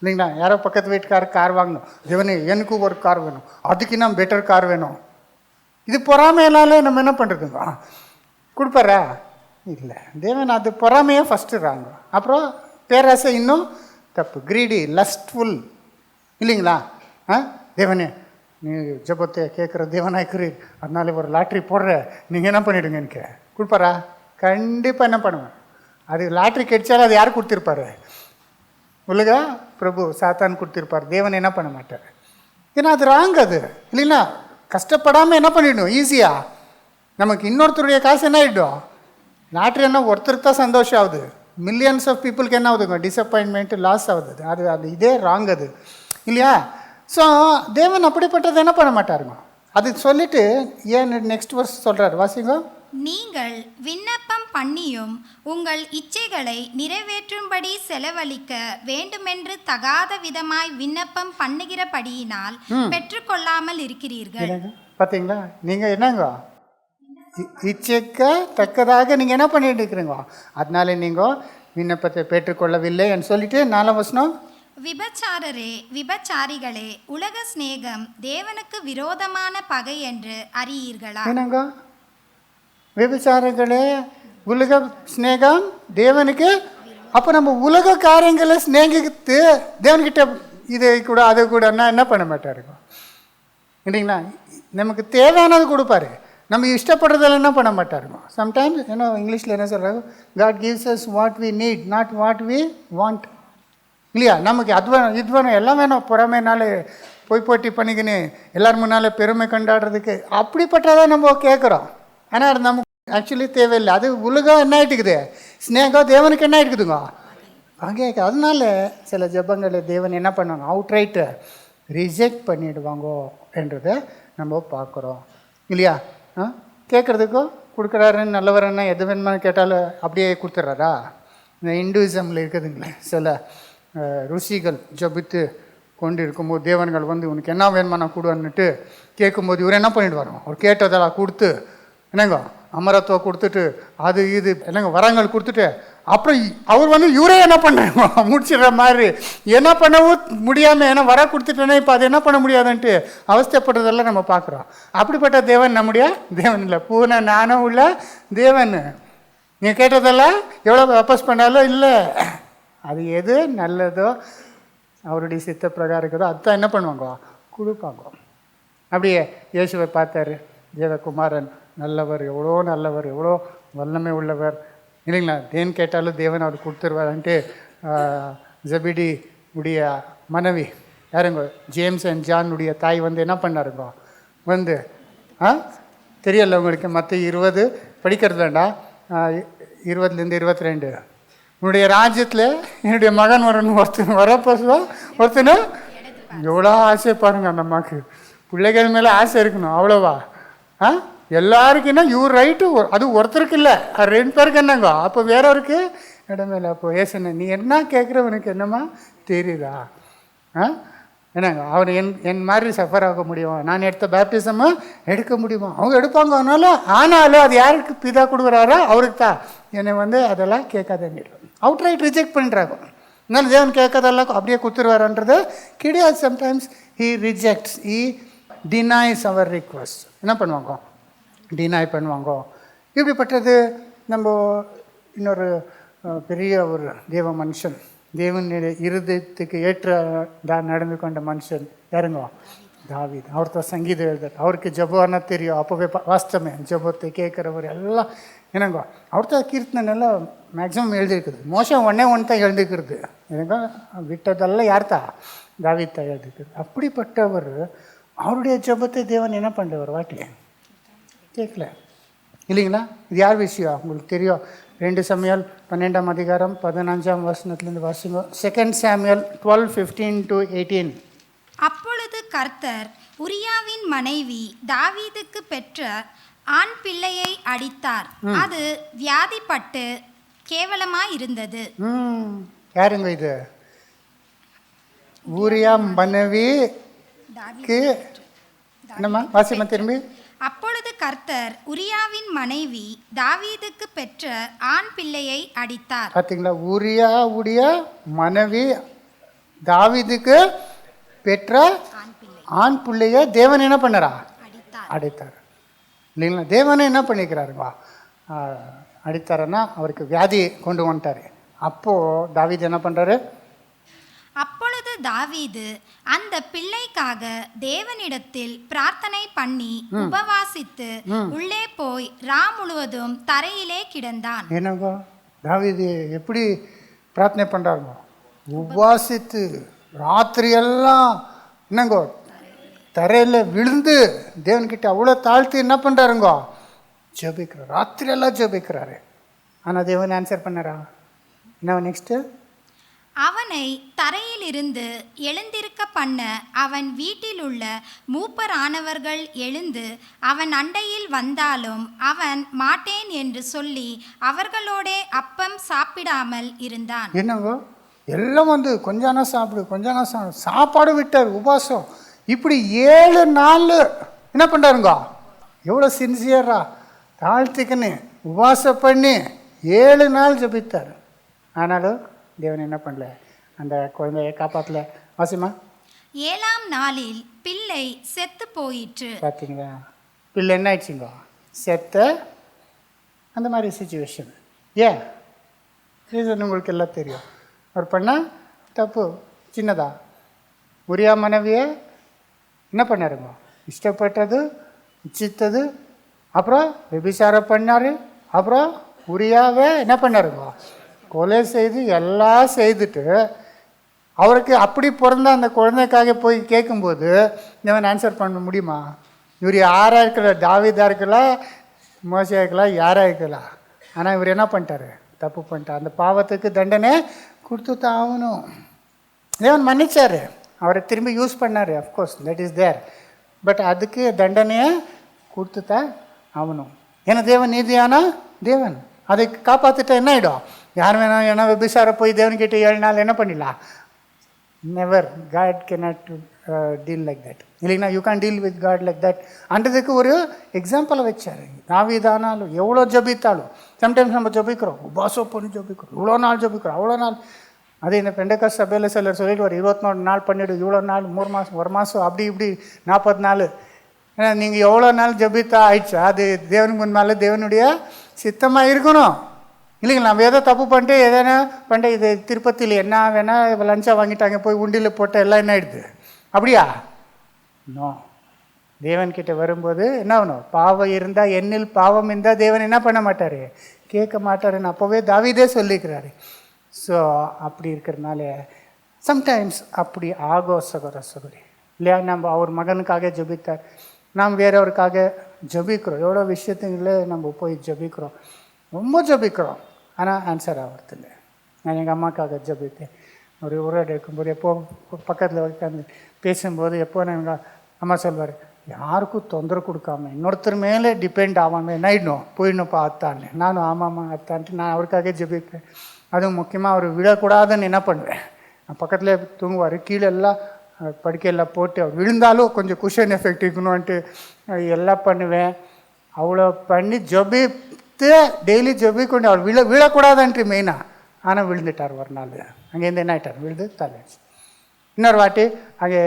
இல்லைங்களா? யாரோ பக்கத்து வீட்டுக்காரர் கார் வாங்கணும், தேவனே எனக்கு ஒரு கார் வேணும், அதுக்கு இன்னும் பெட்டர் கார் வேணும். இது பொறாமையினாலே நம்ம என்ன பண்ணுறதுங்க? கொடுப்பாரா? இல்லை. தேவன் அது பொறாமையே ஃபஸ்ட்டு ராங்க. அப்புறம் பேராசை இன்னும் தப்பு, கிரீடி, லஸ்ட்ஃபுல் இல்லைங்களா? தேவனே நீ ஜபத்தை கேட்குற தேவனாய்க்கிறீர், அதனால ஒரு லாட்ரி போடுற, நீங்கள் என்ன பண்ணிவிடுங்க எனக்கு கொடுப்பாரா? கண்டிப்பாக என்ன பண்ணுவேன். அது லாட்ரி கிடைச்சாலும் அது யார் கொடுத்துருப்பாரு? உலக பிரபு சாத்தான் கொடுத்துருப்பார். தேவன் என்ன பண்ண மாட்டார். ஏன்னா அது ராங். அது இல்லைங்களா? கஷ்டப்படாமல் என்ன பண்ணிடணும் ஈஸியாக. நமக்கு இன்னொருத்தருடைய காசு என்ன ஆகிடும்? லாட்ரி என்ன ஒருத்தருக்கு தான் சந்தோஷம் ஆகுது, மில்லியன்ஸ் ஆஃப் பீப்புளுக்கு என்ன ஆகுதுங்க? டிசப்பாயின்மெண்ட்டு, லாஸ் ஆகுது. அது இதே ராங் அது இல்லையா? ஸோ தேவன் அப்படிப்பட்டது என்ன பண்ண மாட்டாருங்க. அது சொல்லிட்டு ஏன் நெக்ஸ்ட் வர்ஸ் சொல்கிறார், வாசிங்க. நீங்கள் விண்ணப்பம் பண்ணியும் உங்கள் இச்சைகளை நிறைவேற்றும்படி செலவழிக்க வேண்டுமென்று தகாத விதமாய் விண்ணப்பம் பண்ணுகிறபடியினால் பெற்றுக்கொள்ளாமல் இருக்கிறீர்கள். பார்த்தீங்களா? நீங்கள் என்னங்க இச்சைக்க தக்கதாக நீங்கள் என்ன பண்ணிட்டு இருக்கிறீங்க, அதனால நீங்கள் விண்ணப்பத்தை பெற்றுக்கொள்ளவில்லை என்று சொல்லிட்டு 4 வசனம். விபச்சாரிகளே, உலக சிநேகம் தேவனுக்கு விரோதமான பகை என்று அறியீர்களா? என்னங்க விபச்சாரங்களே, உலக ஸ்நேகம் தேவனுக்கு. அப்போ நம்ம உலக காரியங்களை ஸ்நேகித்து தேவன்கிட்ட இதை கூட அதை கூட என்ன பண்ண மாட்டாருங்க இல்லைங்களா? நமக்கு தேவையானது கொடுப்பாரு, நம்ம இஷ்டப்படுறதெல்லாம் என்ன பண்ண மாட்டாருங்க. சம்டைம்ஸ் ஏன்னா இங்கிலீஷில் என்ன சொல்கிறாங்க, God gives us what we need, not what we want இல்லையா? நமக்கு அது வேணும் இது வேணும் எல்லாம் வேணும், பொறாமைனாலே போட்டி பண்ணிக்கின்னு எல்லார் முன்னாலே பெருமை கொண்டாடுறதுக்கு அப்படிப்பட்டதான் நம்ம கேட்குறோம். ஆனால் அது நமக்கு ஆக்சுவலி தேவையில்லை. அது உலகம் என்ன ஆகிட்டுக்குது, ஸ்னேகம் தேவனுக்கு என்ன ஆகிட்டுக்குதுங்க அங்கே. அதனால சில ஜபங்களை தேவன் என்ன பண்ணுவாங்க, அவுட்ரைட்டு ரிஜெக்ட் பண்ணிவிடுவாங்கோ என்றதை நம்ம பார்க்குறோம் இல்லையா? கேட்குறதுக்கும் கொடுக்குறாருன்னு நல்லவரன்னா எது வேணுமான்னு கேட்டாலும் அப்படியே கொடுத்துட்றாரா? இந்த இந்துவிசமில் இருக்குதுங்களே சில ருசிகள் ஜபித்து கொண்டு இருக்கும்போது தேவன்கள் வந்து உனக்கு என்ன வேணுமா நான் கொடுவான்னுட்டு கேட்கும்போது இவர் என்ன பண்ணிவிடுவாரோ, அவர் கேட்டதெல்லாம் கொடுத்து என்னங்க அமரத்துவம் கொடுத்துட்டு அது இது என்னங்க வரங்கள் கொடுத்துட்டு அப்புறம் அவர் வந்து இவரே என்ன பண்ண முடிச்சிடுற மாதிரி என்ன பண்ணவும் முடியாமல் ஏன்னா வர கொடுத்துட்டேன்னா இப்போ அது என்ன பண்ண முடியாதுன்ட்டு அவஸ்தைப்படுறதெல்லாம் நம்ம பார்க்குறோம். அப்படிப்பட்ட தேவன் நம்முடைய தேவன் இல்லை. பூனை நானும் உள்ள தேவன். நீங்கள் கேட்டதெல்லாம் எவ்வளோ வாபஸ் பண்ணாலும் இல்லை, அது எது நல்லதோ அவருடைய சித்த பிரகாரம் இருக்குதோ அதுதான் என்ன பண்ணுவாங்க, கொடுப்பாங்க. அப்படியே இயேசுவை பார்த்தாரு, தேவகுமாரன் நல்லவர், எவ்வளோ நல்லவர், எவ்வளோ வல்லமை உள்ளவர் இல்லைங்களா? தேன் கேட்டாலும் தேவன் அவர் கொடுத்துருவாருன்ட்டு ஜெபடி உடைய மனைவி யாருங்க, ஜேம்ஸ் அண்ட் ஜானுடைய தாய் வந்து என்ன பண்ணாருங்க, வந்து தெரியல உங்களுக்கு, மற்ற 20 படிக்கிறது வேண்டாம், 20லேருந்து 22 உன்னுடைய ராஜ்யத்தில் என்னுடைய மகன் வரப்போசுவோம் ஒருத்தனு எவ்வளோ ஆசை பாருங்க. அந்த அம்மாவுக்கு பிள்ளைகள் மேலே ஆசை இருக்கணும் அவ்வளோவா? எல்லாருக்குன்னா இவர் ரைட்டு, அது ஒருத்தருக்கு இல்லை, 2 பேருக்கு என்னங்க. அப்போ வேறவருக்கு இடமேல. அப்போ ஏசன நீ என்ன கேட்குறவனுக்கு என்னம்மா தெரியுதா? என்னங்க அவர் என் மாதிரி சஃபர் ஆக முடியுமா? நான் எடுத்த பேப்டிசமாக எடுக்க முடியுமா? அவங்க எடுப்பாங்க. ஆனாலும் அது யாருக்கு பிதா கொடுக்குறாரோ அவருக்கு தான். என்னை வந்து அதெல்லாம் கேட்காதேன்னு அவுட்ரைட் ரிஜெக்ட் பண்ணுறாங்க. அதனால தேவன் கேட்காதெல்லாம் அப்படியே கொடுத்துருவாரன்றது கிடையாது. Sometimes he rejects, he denies our request. என்ன பண்ணுவாங்க, டினாய் பண்ணுவாங்க. இப்படிப்பட்டது நம்ம இன்னொரு பெரிய ஒரு தேவ மனுஷன், தேவனுடைய இருதயத்துக்கு ஏற்றதான் நடந்து கொண்ட மனுஷன் யாருங்க, தாவீது. அவர் தான் சங்கீதம் எழுதுறார். அவருக்கு ஜபம்னா தெரியும், அப்போவே வாஸ்தமே ஜபத்தை கேட்குறவர் எல்லாம் என்னங்க. அவர் தான் கீர்த்தனை எல்லாம் மேக்ஸிமம் எழுதியிருக்குது. மோசம் ஒன்றே தான் எழுதிக்கிறது எனக்கு விட்டதெல்லாம் யார் தான், தாவீது தான் எழுதிக்கிறது. அப்படிப்பட்டவர் அவருடைய ஜபத்தை தேவன் என்ன பண்ணுறவர் வாட்டி கேட்கல இல்லைங்களா? இது யார் விஷயம் உங்களுக்கு தெரியும். 2 சாமுவேல் 12ஆம் அதிகாரம் 15ஆம் வசனத்துலேருந்து வாசிங்க. 2 சாமுவேல் 12:15-18. அப்பொழுது கர்த்தர் உரியாவின் மனைவி தாவீதுக்கு பெற்ற ஆண் பிள்ளையை அடித்தார். அது வியாதிப்பட்டு கேவலமாயிருந்தது. யாருங்க இது? ஊரியா மனைவிக்கு என்னம்மா வாசிமா திரும்பி. அப்பொழுது கர்த்தர் உரியாவின் மனைவி தாவீதுக்கு பெற்ற ஆண் பிள்ளையை அடித்தார். பார்த்தீங்களா? ஊரியாவுடைய மனைவி தாவீதுக்கு பெற்ற ஆண் பிள்ளைய தேவன் என்ன பண்ணறா? அடித்தார். இல்லைங்களா? தேவனை என்ன பண்ணிக்கிறாருங்க? அடித்தாருன்னா அவருக்கு வியாதி கொண்டு வந்துட்டாரு. அப்போது தாவீது என்ன பண்ணுறாரு? அப்பொழுது தாவீது அந்த பிள்ளைக்காக தேவனிடத்தில் பிரார்த்தனை பண்ணி உபவாசித்து உள்ளே போய் ரா முழுவதும் தரையிலே கிடந்தான். என்னங்கோ தாவீது எப்படி பிரார்த்தனை பண்ணுறாருங்க? உபவாசித்து ராத்திரியெல்லாம் என்னங்கோ தரையில் விழுந்து தேவன்கிட்ட அவ்வளோ தாழ்த்தி என்ன பண்ணுறாருங்கோ? ஜெபிக்கிறார். ராத்திரியெல்லாம் ஜெபிக்கிறாரு. ஆனால் தேவன் ஆன்சர் பண்ணாரா? என்ன நெக்ஸ்ட்டு? அவனை தரையிலிருந்து எழுந்திருக்க பண்ண அவன் வீட்டில் உள்ள மூப்பரானவர்கள் எழுந்து அவன் அண்டையில் வந்தாலும் அவன் மாட்டேன் என்று சொல்லி அவர்களோடே அப்பம் சாப்பிடாமல் இருந்தான். என்னங்கோ எல்லாம் வந்து கொஞ்சம் சாப்பிடு சாப்பாடு விட்டார். உபாசம் இப்படி 7 நாள் என்ன பண்ணுறாருங்கோ? எவ்வளோ சின்சியரா தாழ்த்திக்கன்னு உபாசம் பண்ணி 7 நாள் ஜபித்தார். ஆனாலும் தேவன் என்ன பண்ணல? அந்த குழந்தையை காப்பாற்றல. வாசிமா. 7ஆம் நாளில் பிள்ளை செத்து போயிற்று. பார்த்தீங்களா? பிள்ளை என்ன ஆயிடுச்சுங்கோ? செத்த அந்த மாதிரி சுச்சுவேஷன். ஏன் ரீசன் உங்களுக்கு எல்லாம் தெரியும். அவர் பண்ணால் தப்பு சின்னதா. உரியா மனைவியை என்ன பண்ணாருங்க? இஷ்டப்பட்டது இச்சித்தது. அப்புறம் விபிசாரம் பண்ணார். அப்புறம் உரியாவே என்ன பண்ணாருங்க? கொலை செய்து எல்லாம் செய்துட்டு அவருக்கு அப்படி பிறந்த அந்த குழந்தைக்காக போய் கேட்கும்போது இவன் ஆன்சர் பண்ண முடியுமா? இவர் யாராக இருக்கலாம்? தாவீதா இருக்கலாம், மோசையா இருக்கலாம், யாராக இருக்கலாம். ஆனால் இவர் என்ன பண்ணிட்டாரு? தப்பு பண்ணிட்டார். அந்த பாவத்துக்கு தண்டனை கொடுத்து தான் ஆகணும். தேவன் மன்னிச்சார். அவரை திரும்பி யூஸ் பண்ணார். Of course that is there. But அதுக்கு தண்டனையை கொடுத்து தான் ஆகணும். ஏன்னா தேவன் நீதியான தேவன். அதை காப்பாற்றிட்டா என்ன ஆகிடும்? யார் வேணால் ஏன்னா விபிசார போய் தேவன்கிட்ட 7 நாள் என்ன பண்ணிடலாம்? Never. God cannot deal like that. இல்லைங்களா? You can deal with God like that. அன்றதுக்கு ஒரு எக்ஸாம்பிளை வச்சார். தாவீதானாலும் எவ்வளோ ஜபித்தாலும் சம்டைம்ஸ் நம்ம ஜபிக்கிறோம், உபாசம் பண்ணி ஜபிக்கிறோம், இவ்வளோ நாள் ஜபிக்கிறோம், அவ்வளோ நாள். அது இந்த பெண்டகாஸ்ட் சபையில் சிலர் சொல்லிட்டு ஒரு 24 நாள் பண்ணிவிடு, இவ்வளோ நாள் 3 மாதம் 1 மாதம் அப்படி இப்படி 40 நாள். ஏன்னா நீங்கள் எவ்வளோ நாள் ஜபித்தா ஆயிடுச்சா? அது தேவனுக்கு முன்பால தேவனுடைய சித்தமாக இருக்கணும். இல்லைங்களா? நம்ம ஏதோ தப்பு பண்ணிட்டு எதனா பண்ணிட்டு இது திருப்பதியில் என்ன வேணால் லஞ்சா வாங்கிட்டாங்க போய் உண்டியில் போட்ட எல்லாம் என்ன ஆயிடுது? அப்படியா? நோ. தேவன்கிட்ட வரும்போது என்ன ஆகணும்? பாவம் இருந்தால் என்னில் பாவம் இருந்தால் தேவன் என்ன பண்ண மாட்டார்? கேட்க மாட்டாருன்னு அப்போவே தாவீதே சொல்லிக்கிறாரு. ஸோ அப்படி இருக்கிறதுனால சம்டைம்ஸ் அப்படி ஆகோ சகோதரி இல்லையா? நம்ம அவர் மகனுக்காக ஜபித்தார், நாம் வேறவருக்காக ஜபிக்கிறோம். எவ்வளோ விஷயத்துங்களே நம்ம போய் ஜபிக்கிறோம், ரொம்ப ஜபிக்கிறோம். ஆனால் ஆன்சர் ஆகிறதில்ல. நான் எங்கள் அம்மாக்காக ஜபித்தேன். ஒரு உரையாட இருக்கும்போது எப்போ பக்கத்தில் உட்காந்து பேசும்போது எப்போ எங்கள் அம்மா சொல்வார், யாருக்கும் தொந்தரவு கொடுக்காம இன்னொருத்தர் மேலே டிபெண்ட் ஆகாமல் என்ன ஆகிடணும்? போயிடணும்ப்பா அத்தான்னு. நானும் ஆமாம்மா அத்தான்ட்டு நான் அவருக்காக ஜபிப்பேன். அதுவும் முக்கியமாக அவர் விழக்கூடாதுன்னு என்ன பண்ணுவேன், நான் பக்கத்தில் தூங்குவார். கீழே எல்லாம் படுக்கையெல்லாம் போட்டு அவர் விழுந்தாலும் கொஞ்சம் குஷன் எஃபெக்ட் இருக்கணும்ன்ட்டு எல்லாம் பண்ணுவேன். அவ்வளோ பண்ணி ஜபித்து டெய்லி ஜபிக்கொண்டு அவர் விழக்கூடாதுன்ட்டு மெயினாக. ஆனால் விழுந்துட்டார் ஒரு நாள். அங்கேருந்து என்ன ஆகிட்டார்? விழுந்து தலை. இன்னொரு வாட்டி அங்கே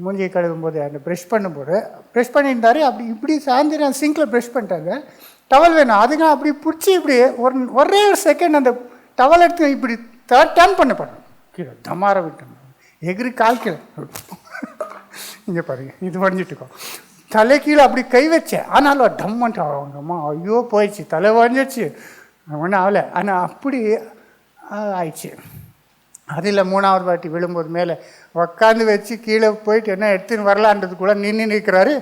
மூஞ்சி கழுவும்போது அந்த ப்ரெஷ் பண்ணும்போது ப்ரெஷ் பண்ணியிருந்தாரு. அப்படி இப்படி சாயந்தரம் சிங்கில் ப்ரெஷ் பண்ணிட்டாங்க. டவல் வேணும் அதுக்கு அப்படி பிடிச்சி இப்படி ஒரே ஒரு செகண்ட் அந்த டவல் எடுத்து இப்படி டர்ன் பண்ண கீழே டமார விட்டு எகிரி கால் கீழே இங்கே பாருங்க இது வரைஞ்சிட்டுருக்கோம். தலை கீழே அப்படி கை வச்சேன். ஆனாலும் டம்மன்ட்டு அவங்க அம்மா ஐயோ போயிடுச்சு, தலை வரைஞ்சிடுச்சு, ஒன்றும் ஆகலை. ஆனால் அப்படி ஆயிடுச்சு. அதில் 3வது வாட்டி விழும்போது மேலே உக்காந்து வச்சு கீழே போயிட்டு என்ன எடுத்துன்னு வரலான்றதுக்குள்ளே நிற்கிறாரு.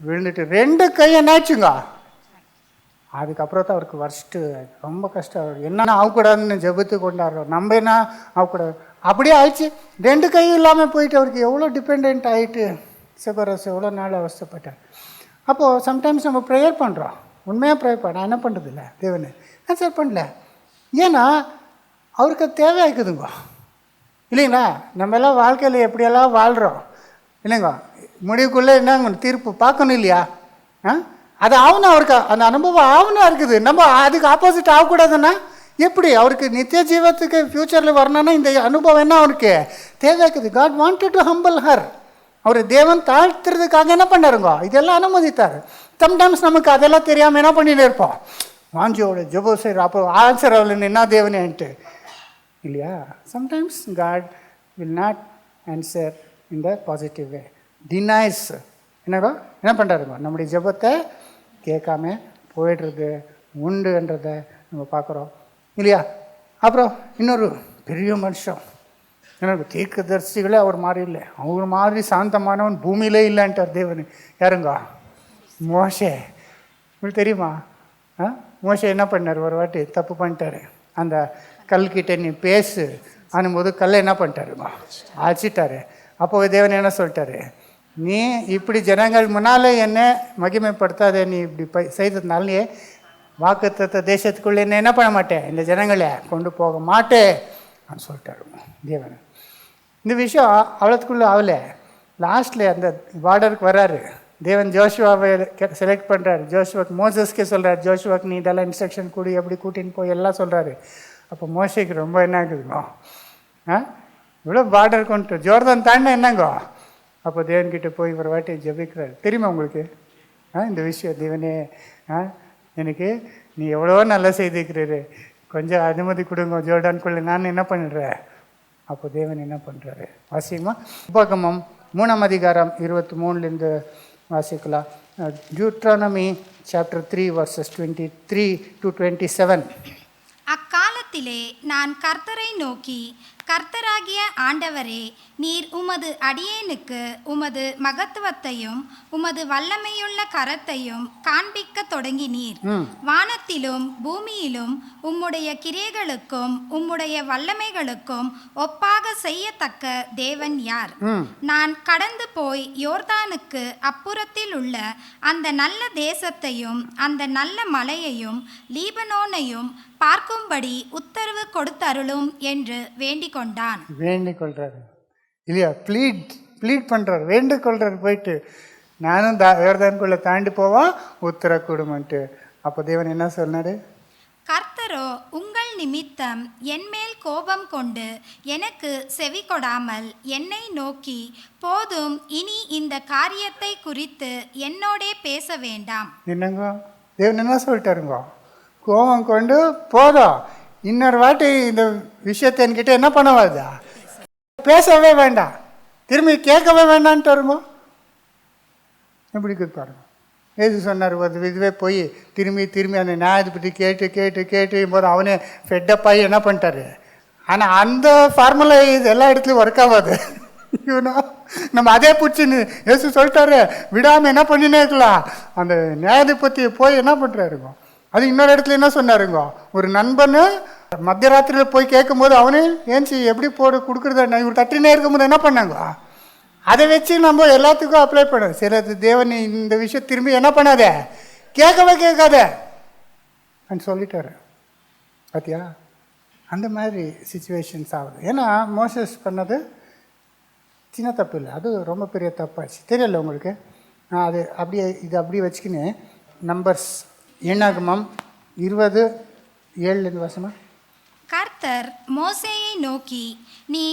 விழுந்துட்டு 2 கை என்னாச்சுங்க. அதுக்கப்புறம் தான் அவருக்கு வர்ஸ்ட்டு ரொம்ப கஷ்டம். அவர் என்னென்ன ஆகக்கூடாதுன்னு ஜெபத்து கொண்டாடுறோம், நம்ம என்ன ஆகக்கூடாது. அப்படியே ஆயிடுச்சு. 2 கை இல்லாமல் போயிட்டு அவருக்கு எவ்வளோ டிபெண்ட் ஆகிட்டு சகோரஸ் எவ்வளோ நாள் அவஸ்தப்பட்டார். அப்போது சம்டைம்ஸ் நம்ம ப்ரேயர் பண்ணுறோம், உண்மையாக ப்ரேயர் பண்ண நான் என்ன பண்ணுறது இல்லை தேவனு ஆன்சர் பண்ணல. ஏன்னா அவருக்கு அது தேவையாக்குதுங்க இல்லைங்களா? நம்ம எல்லாம் வாழ்க்கையில் எப்படியெல்லாம் வாழ்கிறோம் இல்லைங்க, முடிவுக்குள்ளே என்னங்க தீர்ப்பு பார்க்கணும் இல்லையா? அது ஆகணும், அவருக்கு அந்த அனுபவம் ஆகணும் இருக்குது. நம்ம அதுக்கு ஆப்போசிட் ஆகக்கூடாதுன்னா எப்படி? அவருக்கு நித்திய ஜீவத்துக்கு ஃப்யூச்சரில் வரணும்னா இந்த அனுபவம் என்ன அவருக்கு தேவையாக்குது. God wanted to humble her. அவர் தேவன் தாழ்த்துறதுக்காக என்ன பண்ணாருங்க, இதெல்லாம் அனுமதித்தார். சம்டைம்ஸ் நமக்கு அதெல்லாம் தெரியாமல் என்ன பண்ணிட்டு இருப்போம், வாஞ்சியோட ஜெபோ செய்கிற அப்போ ஆன்சர் அவள் என்ன தேவனேன்ட்டு இல்லையா? Sometimes God will not answer in the positive way, denies. என்னடா என்ன பண்ணுறாருங்க, நம்முடைய ஜெபத்தை கேட்காம போயிடுறது உண்டுன்றதை நம்ம பார்க்குறோம் இல்லையா? அப்புறம் இன்னொரு பெரிய மனுஷன் எனக்கு தீர்க்கதரிசிகளே அவர் மாதிரி இல்லை, அவர் மாதிரி சாந்தமானவன் பூமியிலே இல்லைன்ட்டார் தேவன். யாருங்க? மோசே. உங்களுக்கு தெரியுமா? மோசே என்ன பண்ணார், ஒரு வாட்டி தப்பு பண்ணிட்டாரு. அந்த கல்கிட்ட நீ பேசு அனும்போது கல்லை என்ன பண்ணிட்டாருமா அழைச்சிட்டாரு. அப்போ தேவன் என்ன சொல்லிட்டாரு, நீ இப்படி ஜனங்கள் முன்னாலே என்ன மகிமைப்படுத்தாத, நீ இப்படி செய்ததுனாலே வாக்குத்தத்த தேசத்துக்குள்ளே என்ன பண்ண மாட்டேன், இந்த ஜனங்களை கொண்டு போக மாட்டேன் அப்படின்னு சொல்லிட்டாரு தேவன். இந்த விஷயம் அவ்வளோத்துக்குள்ளே ஆகலை. லாஸ்ட்டில் அந்த பார்டருக்கு வர்றாரு தேவன், ஜோஷுவாவை செலக்ட் பண்ணுறாரு. ஜோஷுவாக்கு மோசஸ்க்கே சொல்கிறார், ஜோஷுவாக்கு நீ இதெல்லாம் இன்ஸ்ட்ரக்ஷன் கூடி எப்படி கூட்டின்னு போய் எல்லாம் சொல்கிறாரு. அப்போ மோசைக்கு ரொம்ப என்ன ஆகுதுங்கோ, இவ்வளோ பார்டர் கொண்டு ஜோர்தான் தாண்டினா என்னங்கோ. அப்போ தேவன்கிட்ட போய் ஒரு வாட்டி ஜெபிக்கிறார். தெரியுமா உங்களுக்கு இந்த விஷயம்? தேவனே எனக்கு நீ எவ்வளோ நல்லா செய்திருக்கிறாரு, கொஞ்சம் அனுமதி கொடுங்க ஜோர்டான்குள்ளே நான் என்ன பண்ணிடுறேன். அப்போ தேவன் என்ன பண்ணுறாரு வாசிக்குமா? உபகமம் 3ஆம் அதிகாரம் 23 வாசிக்கலாம். Deuteronomy chapter 3 verses 23 to 27. அக்காலத்திலே நான் கர்த்தரை நோக்கி, கர்த்தராகிய ஆண்டவரே, நீர் உமது அடியேனுக்கு உமது மகத்துவத்தையும் உமது வல்லமையுள்ள கரத்தையும் காண்பிக்க தொடங்கினீர். வானத்திலும் பூமியிலும் உம்முடைய கிரியைகளுக்கும் உம்முடைய வல்லமைகளுக்கும் ஒப்பாக செய்யத்தக்க தேவன் யார்? நான் கடந்து போய் யோர்தானுக்கு அப்புறத்தில் உள்ள அந்த நல்ல தேசத்தையும் அந்த நல்ல மலையையும் லீபனோனையும் பார்க்கும்படி உத்தரவு கொடுத்தருளும் என்று வேண்டிக் கொண்டான். வேண்டிக் கொள்றாரு இல்லையா? ப்ளீட் பண்றாரு, வேண்டிக் கொள்றாரு. போயிட்டு நானும் யோர்தானுக்குள்ள தாண்டி போவான் உத்தர கொடுமன்ட்டு. அப்போ தேவன் என்ன சொன்னாரு, கர்த்தரோ உங்கள் நிமித்தம் என்மேல் கோபம் கொண்டு எனக்கு செவி கொடாமல் என்னை நோக்கி, போதும், இனி இந்த காரியத்தை குறித்து என்னோடே பேச வேண்டாம். என்னங்க தேவன் என்ன சொல்லிட்டாருங்க, கோபம் கொண்டு போதும், இன்னொரு வாட்டி இந்த விஷயத்தை என்கிட்ட என்ன பண்ணவாதா, பேசவே வேண்டாம், திரும்பி கேட்கவே வேண்டான்ட்டு வருங்க. எப்படி பாருங்க. ஏது சொன்னார், இதுவே போய் திரும்பி அந்த நியாயத்தை கேட்டு கேட்டு கேட்டு போது அவனே ஃபெட்டப்பாகி என்ன பண்ணிட்டாரு. ஆனால் அந்த ஃபார்முலா இது எல்லா இடத்துலையும் ஒர்க் ஆகாது. இவனோ நம்ம அதே பிடிச்சின்னு ஏசு சொல்லிட்டாரு, விடாமல் என்ன பண்ணினே இருக்கலாம். அந்த நியாயாதிபதியை போய் என்ன பண்ணுறாருங்க. அது இன்னொரு இடத்துல என்ன சொன்னாருங்க, ஒரு நண்பனு மத்தியராத்திரியில் போய் கேட்கும்போது அவனு ஏன்ச்சி எப்படி கொடுக்குறதா இவர் தட்டினே இருக்கும்போது என்ன பண்ணாங்க, அதை வச்சு நம்ம எல்லாத்துக்கும் அப்ளை பண்ணோம். சரி, அது தேவன் இந்த விஷயம் திரும்பி என்ன பண்ணாத, கேட்கவே கேட்காத சொல்லிட்டாரு. பார்த்தியா, அந்த மாதிரி சிச்சுவேஷன்ஸ் ஆகுது. ஏன்னா மோசஸ் பண்ணது சின்ன தப்பு இல்லை, அது ரொம்ப பெரிய தப்பாச்சு. தெரியல உங்களுக்கு. அது அப்படியே இது அப்படியே வச்சுக்கின்னு நம்பர்ஸ் எண்ணாகமம் 20:7 வாசமா. கர்த்தர் மோசேயை நோக்கி, நீ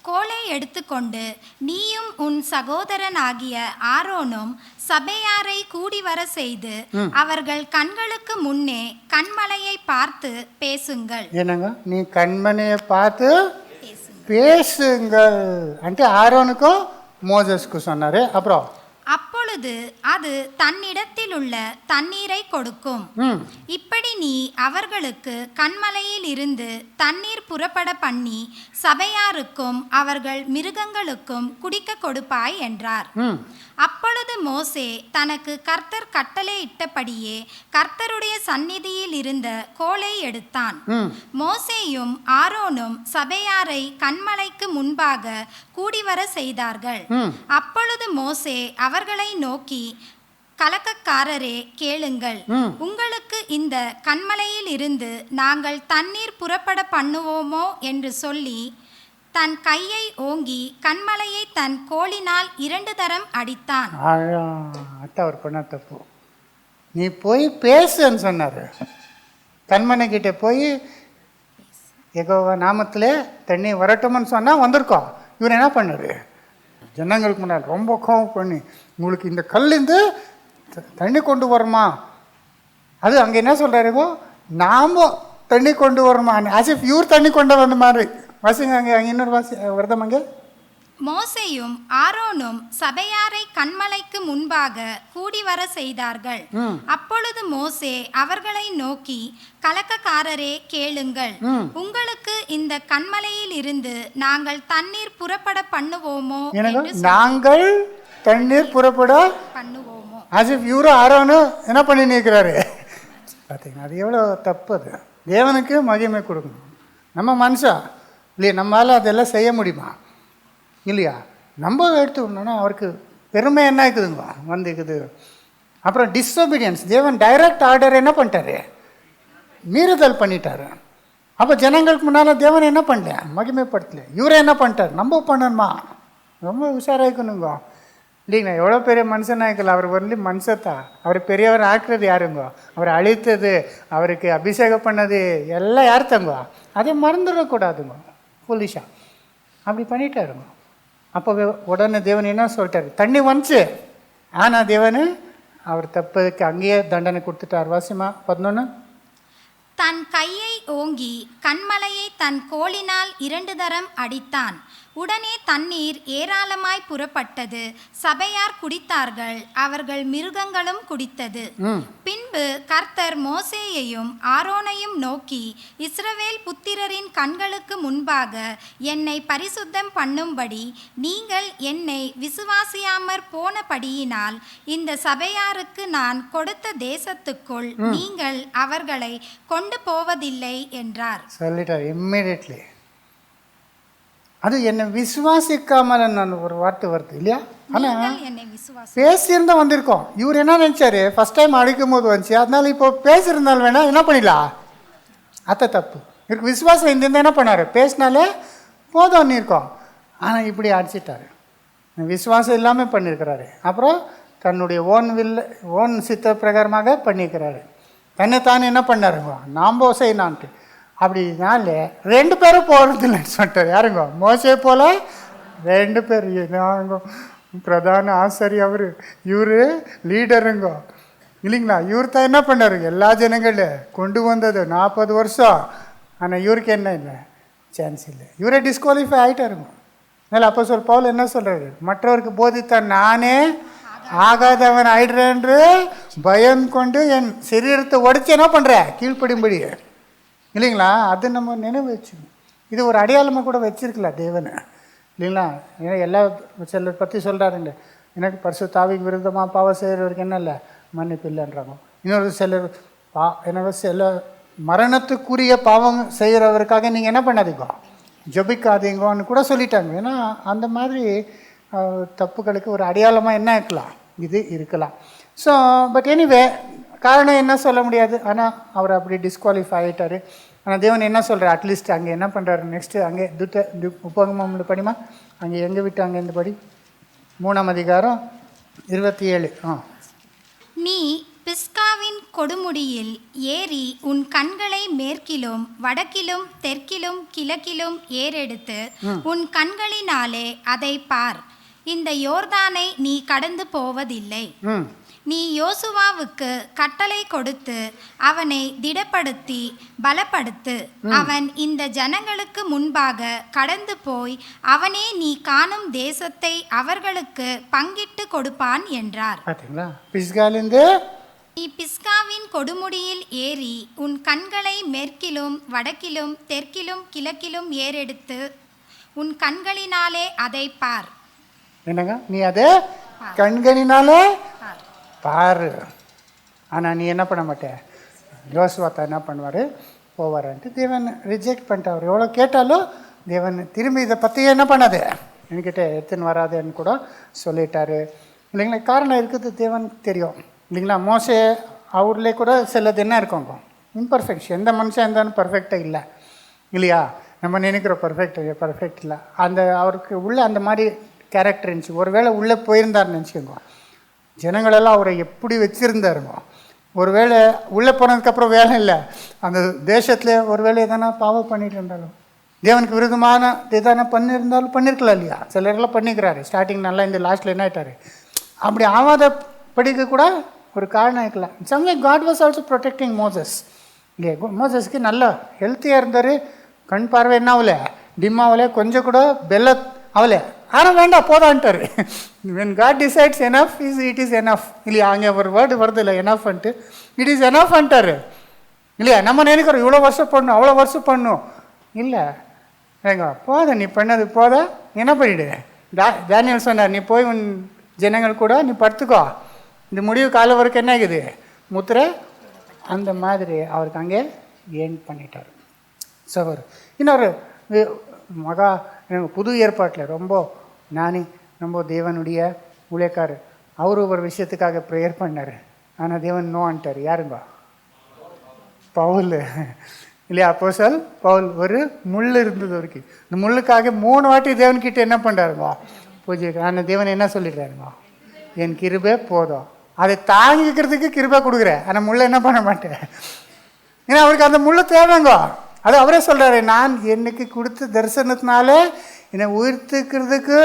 கோலை எடுத்துக்கொண்டு நீயும் உன் சகோதரனாகிய ஆரோனும் சபையாரை கூடி வர செய்து அவர்கள் கண்களுக்கு முன்னே கண்மலையை பார்த்து பேசுங்கள். என்னங்க, நீ கண்மலையை பார்த்து பேசுங்கள் అంటే ஆரோனுக்கும் மோசஸ்க்கும் சொன்னாரு. அப்புறம் அப்பொழுது அது தன்னிடத்தில் உள்ள தண்ணீரை கொடுக்கும். இப்படி நீ அவர்களுக்கு கண்மலையில் இருந்து தண்ணீர் புறப்பட பண்ணி சபையாருக்கும் அவர்கள் மிருகங்களுக்கும் குடிக்க கொடுப்பாய் என்றார். அப்பொழுது மோசே தனக்கு கர்த்தர் கட்டளையிட்டபடியே கர்த்தருடைய சந்நிதியில் இருந்த கோலை எடுத்தான். மோசேயும் ஆரோனும் சபையாரை கண்மலைக்கு முன்பாக கூடிவர செய்தார்கள். அப்பொழுது மோசே அவர்களை நோக்கி, கலக்கக்காரரே கேளுங்கள், உங்களுக்கு இந்த கன்மலையில் இருந்து நாங்கள் தண்ணீர் புறப்பட பண்ணுவோமோ என்று சொல்லி தன் கையை ஓங்கி கன்மலையை தன் கோலினால் 2 தரம் அடித்தான். அத்தை அவர் பண்ண தப்பு. நீ போய் பேசுன்னு சொன்னார். கண்மனை கிட்டே போய் யெகோவா நாமத்திலே தண்ணி வரட்டும்னு சொன்னால் வந்திருக்கோம். இவர் என்ன பண்ணார்? ஜனங்களுக்கு முன்னால் ரொம்ப கோவம் பண்ணி, உங்களுக்கு இந்த கல்லிருந்து தண்ணி கொண்டு வரமா? அது அங்கே என்ன சொல்கிறாருங்கோ, நாம் தண்ணி கொண்டு வரமா, ஆஸ் இஃப் இவர் தண்ணி கொண்டு வந்த மாதிரி. வாசிங்க அங்கே இன்னொரு வருதம் அங்கே. மோசேயும் ஆரோனும் சபையாரை கன்மலைக்கு முன்பாக கூடி வர செய்தார்கள். அப்பொழுது மோசே அவர்களை நோக்கி, கலக்கக்காரரே கேளுங்கள், உங்களுக்கு இந்த கன்மலையில் இருந்து நாங்கள் தண்ணீர் புறப்பட பண்ணுவோமோ? நாங்கள் தண்ணீர் புறப்பட பண்ணுவோமோ? as if இவரும் ஆரோனும் என்ன பண்ணி நிற்கிறாரு பார்த்தீங்கன்னா, அது எவ்வளோ தப்பு. அது தேவனுக்கு மகிமை கொடுக்கணும். நம்ம மனுஷா இல்லையா, நம்மளால் அதெல்லாம் செய்ய முடியுமா? இல்லையா? நம்ம எடுத்துக்கணும்னா அவருக்கு பெருமை என்ன இருக்குதுங்க வந்துக்குது. அப்புறம் டிஸ்ஒபீடியன்ஸ், தேவன் டைரக்ட் ஆர்டர் என்ன பண்ணிட்டாரு? மீறுதல் பண்ணிட்டாரு. அப்போ ஜனங்களுக்கு முன்னால் தேவன் என்ன பண்ணல? மகிமைப்படுத்தல. இவரை என்ன பண்ணிட்டார்? நம்ம பண்ணணுமா? ரொம்ப உஷாராயிக்கணுங்க இல்லைங்களா? எவ்வளோ பெரிய மனுஷனாக இருக்கல, அவர் வந்து மனுஷத்தா. அவர் பெரியவர் ஆக்குறது யாருங்க? அவரை அழித்தது, அவருக்கு அபிஷேகம் பண்ணது எல்லாம் யார் தங்க? அதை மறந்துடக்கூடாதுங்க. புலிஷா அப்படி பண்ணிட்டாருங்க. அப்போ உடனே தேவன் என்ன சொல்லிட்டாரு? தண்ணி வந்துச்சு. ஆனால் தேவன் அவர் தப்புக்கு அங்கேயே தண்டனை கொடுத்துட்டார். வாசிமா 11. தன் கையை ஓங்கி கன்மலையை தன் கோலினால் 2 தரம் அடித்தான். உடனே தண்ணீர் ஏராளமாய் புறப்பட்டது. சபையார் குடித்தார்கள், அவர்கள் மிருகங்களும் குடித்தது. பின்பு கர்த்தர் மோசேயையும் ஆரோனையும் நோக்கி, இஸ்ரவேல் புத்திரரின் கண்களுக்கு முன்பாக என்னை பரிசுத்தம் பண்ணும்படி நீங்கள் என்னை விசுவாசியாமற் போனபடியினால் இந்த சபையாருக்கு நான் கொடுத்த தேசத்துக்குள் நீங்கள் அவர்களை கொண்டு போவதில்லை என்றார். சொல்லிட்டார் இம்மிடியட்லி. அது என்னை விசுவாசிக்காமல் நான் ஒரு வார்த்தை வருது இல்லையா? ஆனால் பேசியிருந்தா வந்திருக்கோம். இவர் என்ன நினச்சாரு? ஃபஸ்ட் டைம் அடிக்கும் போது வந்துச்சு, அதனால இப்போ பேசியிருந்தாலும் வேணா என்ன பண்ணிடலாம்? அத்தை தப்பு. இவருக்கு விசுவாசம் இருந்திருந்தா என்ன பண்ணார்? பேசினாலே போதும் இருக்கோம். ஆனால் இப்படி அடிச்சிட்டாரு. விசுவாசம் இல்லாமல் பண்ணியிருக்கிறாரு. அப்புறம் தன்னுடைய ஓன் சித்த பிரகாரமாக பண்ணியிருக்கிறாரு. தன்னைத்தானே என்ன பண்ணாருங்க? நாம்போ செய்யணான்ட்டு. அப்படினால 2 பேரும் போகிறது இல்லைன்னு சொல்லிட்டார். யாருங்க? மோசே போல 2 பேர். நாங்க பிரதான ஆசாரி அவர், இவர் லீடருங்க இல்லைங்களா? இவர் தான் என்ன பண்ணாரு? எல்லா ஜனங்களும் கொண்டு வந்தது 40 வருஷம். ஆனால் இவருக்கு என்ன இல்லை? சான்ஸ் இல்லை. இவரே டிஸ்குவாலிஃபை ஆகிட்டாருங்க. அதனால் அப்போ பவுல் என்ன சொல்கிறாரு? மற்றவருக்கு போதித்த நானே ஆகாதவன் ஆயிடுறேன்று பயம் கொண்டு என் சரீரத்தை உடைச்சி என்ன பண்ணுறேன்? கீழ்ப்படியும்படி இல்லைங்களா? அது நம்ம நினைவு வச்சுக்கணும். இது ஒரு அடையாளமாக கூட வச்சிருக்கல தேவனை இல்லைங்களா? ஏன்னா எல்லா சிலர் பற்றி சொல்கிறாருங்க, எனக்கு பரிசுத்தாவிக்கு விருத்தமாக பாவம் செய்கிறவருக்கு என்ன இல்லை? மன்னிப்பு இல்லைன்றாங்க. இன்னொரு சிலர் எனக்கு சில மரணத்துக்குரிய பாவம் செய்கிறவருக்காக நீங்கள் என்ன பண்ணாதீங்க, ஜபிக்காதீங்கன்னு கூட சொல்லிட்டாங்க. ஏன்னா அந்த மாதிரி தப்புகளுக்கு ஒரு அடையாளமாக என்ன இருக்கலாம்? இது இருக்கலாம். ஸோ பட் எனிவே காரணம் என்ன சொல்ல முடியாது. ஆனால் அவர் அப்படி டிஸ்குவாலிஃபை ஆகிட்டார். ஆனால் தேவன் என்ன சொல்கிறார்? அட்லீஸ்ட் அங்கே என்ன பண்ணுறாரு? நெக்ஸ்ட்டு அங்கே உபகமம் படிமா, அங்கே எங்கே விட்டு அங்கே இந்த படி 3ஆம் அதிகாரம் 27. நீ பிஸ்காவின் கொடுமுடியில் ஏறி உன் கண்களை மேற்கிலும் வடக்கிலும் தெற்கிலும் கிழக்கிலும் ஏறெடுத்து உன் கண்களினாலே அதை பார். இந்த யோர்தானை நீ கடந்து போவதில்லை. நீ யோசுவாவுக்கு கட்டளை கொடுத்து அவனை திடப்படுத்தி பலப்படுத்து. அவன் இந்த ஜனங்களுக்கு முன்பாக கடந்து போய் அவனே நீ காணும் தேசத்தை அவர்களுக்கு பங்கிட்டு கொடுப்பான் என்றார். நீ பிஸ்காவின் கொடுமுடியில் ஏறி உன் கண்களை மேற்கிலும் வடக்கிலும் தெற்கிலும் கிழக்கிலும் ஏறெடுத்து உன் கண்களினாலே அதை பார். என்னங்க? நீ அதை கண்களினாலே பாரு. ஆனால் நீ என்ன பண்ண மாட்டேன்? யோசுவாத்தா என்ன பண்ணுவார்? போவார்ன்ட்டு தேவன் ரிஜெக்ட் பண்ணிட்டார். எவ்வளோ கேட்டாலும் தேவன் திரும்பி இதை பற்றி என்ன பண்ணாது, என்கிட்ட எடுத்துன்னு வராதுன்னு கூட சொல்லிட்டாரு இல்லைங்களா? காரணம் இருக்குது, தேவனுக்கு தெரியும் இல்லைங்களா? மோசே அவர்லே கூட சிலது என்ன இருக்கோங்க, இம்பர்ஃபெக்ஷன். எந்த மனுஷன் இருந்தாலும் பர்ஃபெக்டாக இல்லை இல்லையா? நம்ம நினைக்கிற பர்ஃபெக்ட் இல்லை. அந்த அவருக்கு உள்ள அந்த மாதிரி கேரக்டர் இருந்துச்சு. ஒருவேளை உள்ளே போயிருந்தாருன்னு நினச்சிக்கோங்க, ஜனங்களெல்லாம் அவரை எப்படி வச்சுருந்தாருங்க. ஒருவேளை உள்ளே போனதுக்கப்புறம் வேலை இல்லை, அந்த தேசத்தில் ஒருவேளை எதனா பாவம் பண்ணிட்டு இருந்தாலும், தேவனுக்கு விருதமான எதனா பண்ணியிருந்தாலும் பண்ணியிருக்கலாம் இல்லையா? சிலரெல்லாம் பண்ணிக்கிறாரு, ஸ்டார்டிங் நல்லா இந்த லாஸ்ட்டில் என்ன ஆகிட்டாரு. அப்படி ஆகாத படிக்க கூட ஒரு காரணம் இருக்கலாம். Some way God was also protecting Moses இல்லையா? மோசஸ்க்கு நல்லா ஹெல்த்தியாக இருந்தார், கண் பார்வை என்ன ஆகல, டிம் ஆகல, கொஞ்சம் கூட பெல்ல ஆகல. ஆனால் வேண்டாம் போதான்ட்டார். when God decides enough it is enough இல்லையா? அங்கே ஒரு வேர்டு வருது இல்லை, எனஃப்ன்ட்டு. இட் இஸ் எனஃப் அன்ட்டார் இல்லையா? நம்ம நினைக்கிறோம் இவ்வளோ வருஷம் பண்ணும், அவ்வளோ வருஷம் பண்ணும். இல்லை ஏங்க, போத நீ பண்ணது போத, என்ன பண்ணிவிடு. டேனியல் சொன்னார், நீ போய் உன் ஜனங்கள் கூட நீ படுத்துக்கோ, இந்த முடிவு காலம் வரைக்கும் என்ன ஆகுது முத்திரை. அந்த மாதிரி அவருக்கு அங்கே ஏன் பண்ணிட்டார். ஸோ அவர் இன்னொரு மகா புது ஏற்பாட்டில் ரொம்ப ஞானி, ரொம்ப தேவனுடைய ஊழியக்காரர். அவர் ஒரு விஷயத்துக்காக ப்ரேயர் பண்ணார், ஆனால் தேவன் நோ அன்ட்டார். யாருங்க? பவுல் இல்லையா? அப்போஸ்தலன் பவுல். ஒரு முள் இருந்தது அவருக்கு. இந்த முள்ளுக்காக 3 வாட்டி தேவன்கிட்ட என்ன பண்ணுறாருங்க, பூஜை. ஆனால் தேவன் என்ன சொல்லிடுறாருங்க, என் கிருபை போதும். அதை தாங்கிக்கிறதுக்கு கிருபை கொடுக்குறேன், ஆனால் முள்ளை என்ன பண்ண மாட்டேன். ஏன்னா அவருக்கு அந்த முள்ளு தேவைங்க. அது அவரே சொல்கிறாரு, நான் எனக்கு கொடுத்த தரிசனத்தினால என்னை உயிர்த்துக்கிறதுக்கு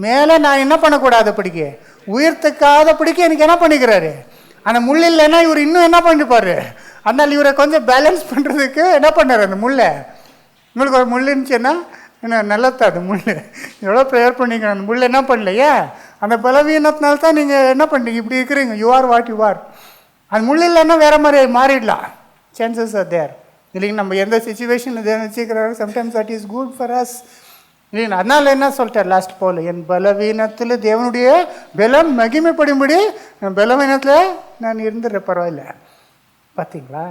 மேலே நான் என்ன பண்ணக்கூடாது படிக்க, உயிர்த்துக்காத படிக்க எனக்கு என்ன பண்ணிக்கிறாரு. ஆனால் முள் இல்லைன்னா இவர் இன்னும் என்ன பண்ணிப்பார். அதனால் இவரை கொஞ்சம் பேலன்ஸ் பண்ணுறதுக்கு என்ன பண்ணார் அந்த முள்ளை. உங்களுக்கு ஒரு முள் இருந்துச்சுன்னா என்ன நல்லதா அது முள். எவ்வளோ ப்ரேயர் பண்ணிக்கிறேன், அந்த முள் என்ன பண்ணலையே. அந்த பலவீனத்தினால தான் நீங்கள் என்ன பண்ணுறீங்க, இப்படி இருக்கிறீங்க. You are what you are. அந்த முள் இல்லைன்னா வேறு மாதிரி மாறிடலாம். சான்சஸ் ஆர் தேர் இல்லைங்க. நம்ம எந்த சுச்சுவேஷனில் வச்சுக்கிறாரு, sometimes that is good for us இல்லைங்க. அதனால் என்ன சொல்லிட்டார் லாஸ்ட் போல், என் பலவீனத்தில் தேவனுடைய பலம் மகிமைப்படும்படி பலவீனத்தில் நான் இருந்துடுறேன், பரவாயில்ல. பார்த்தீங்களா?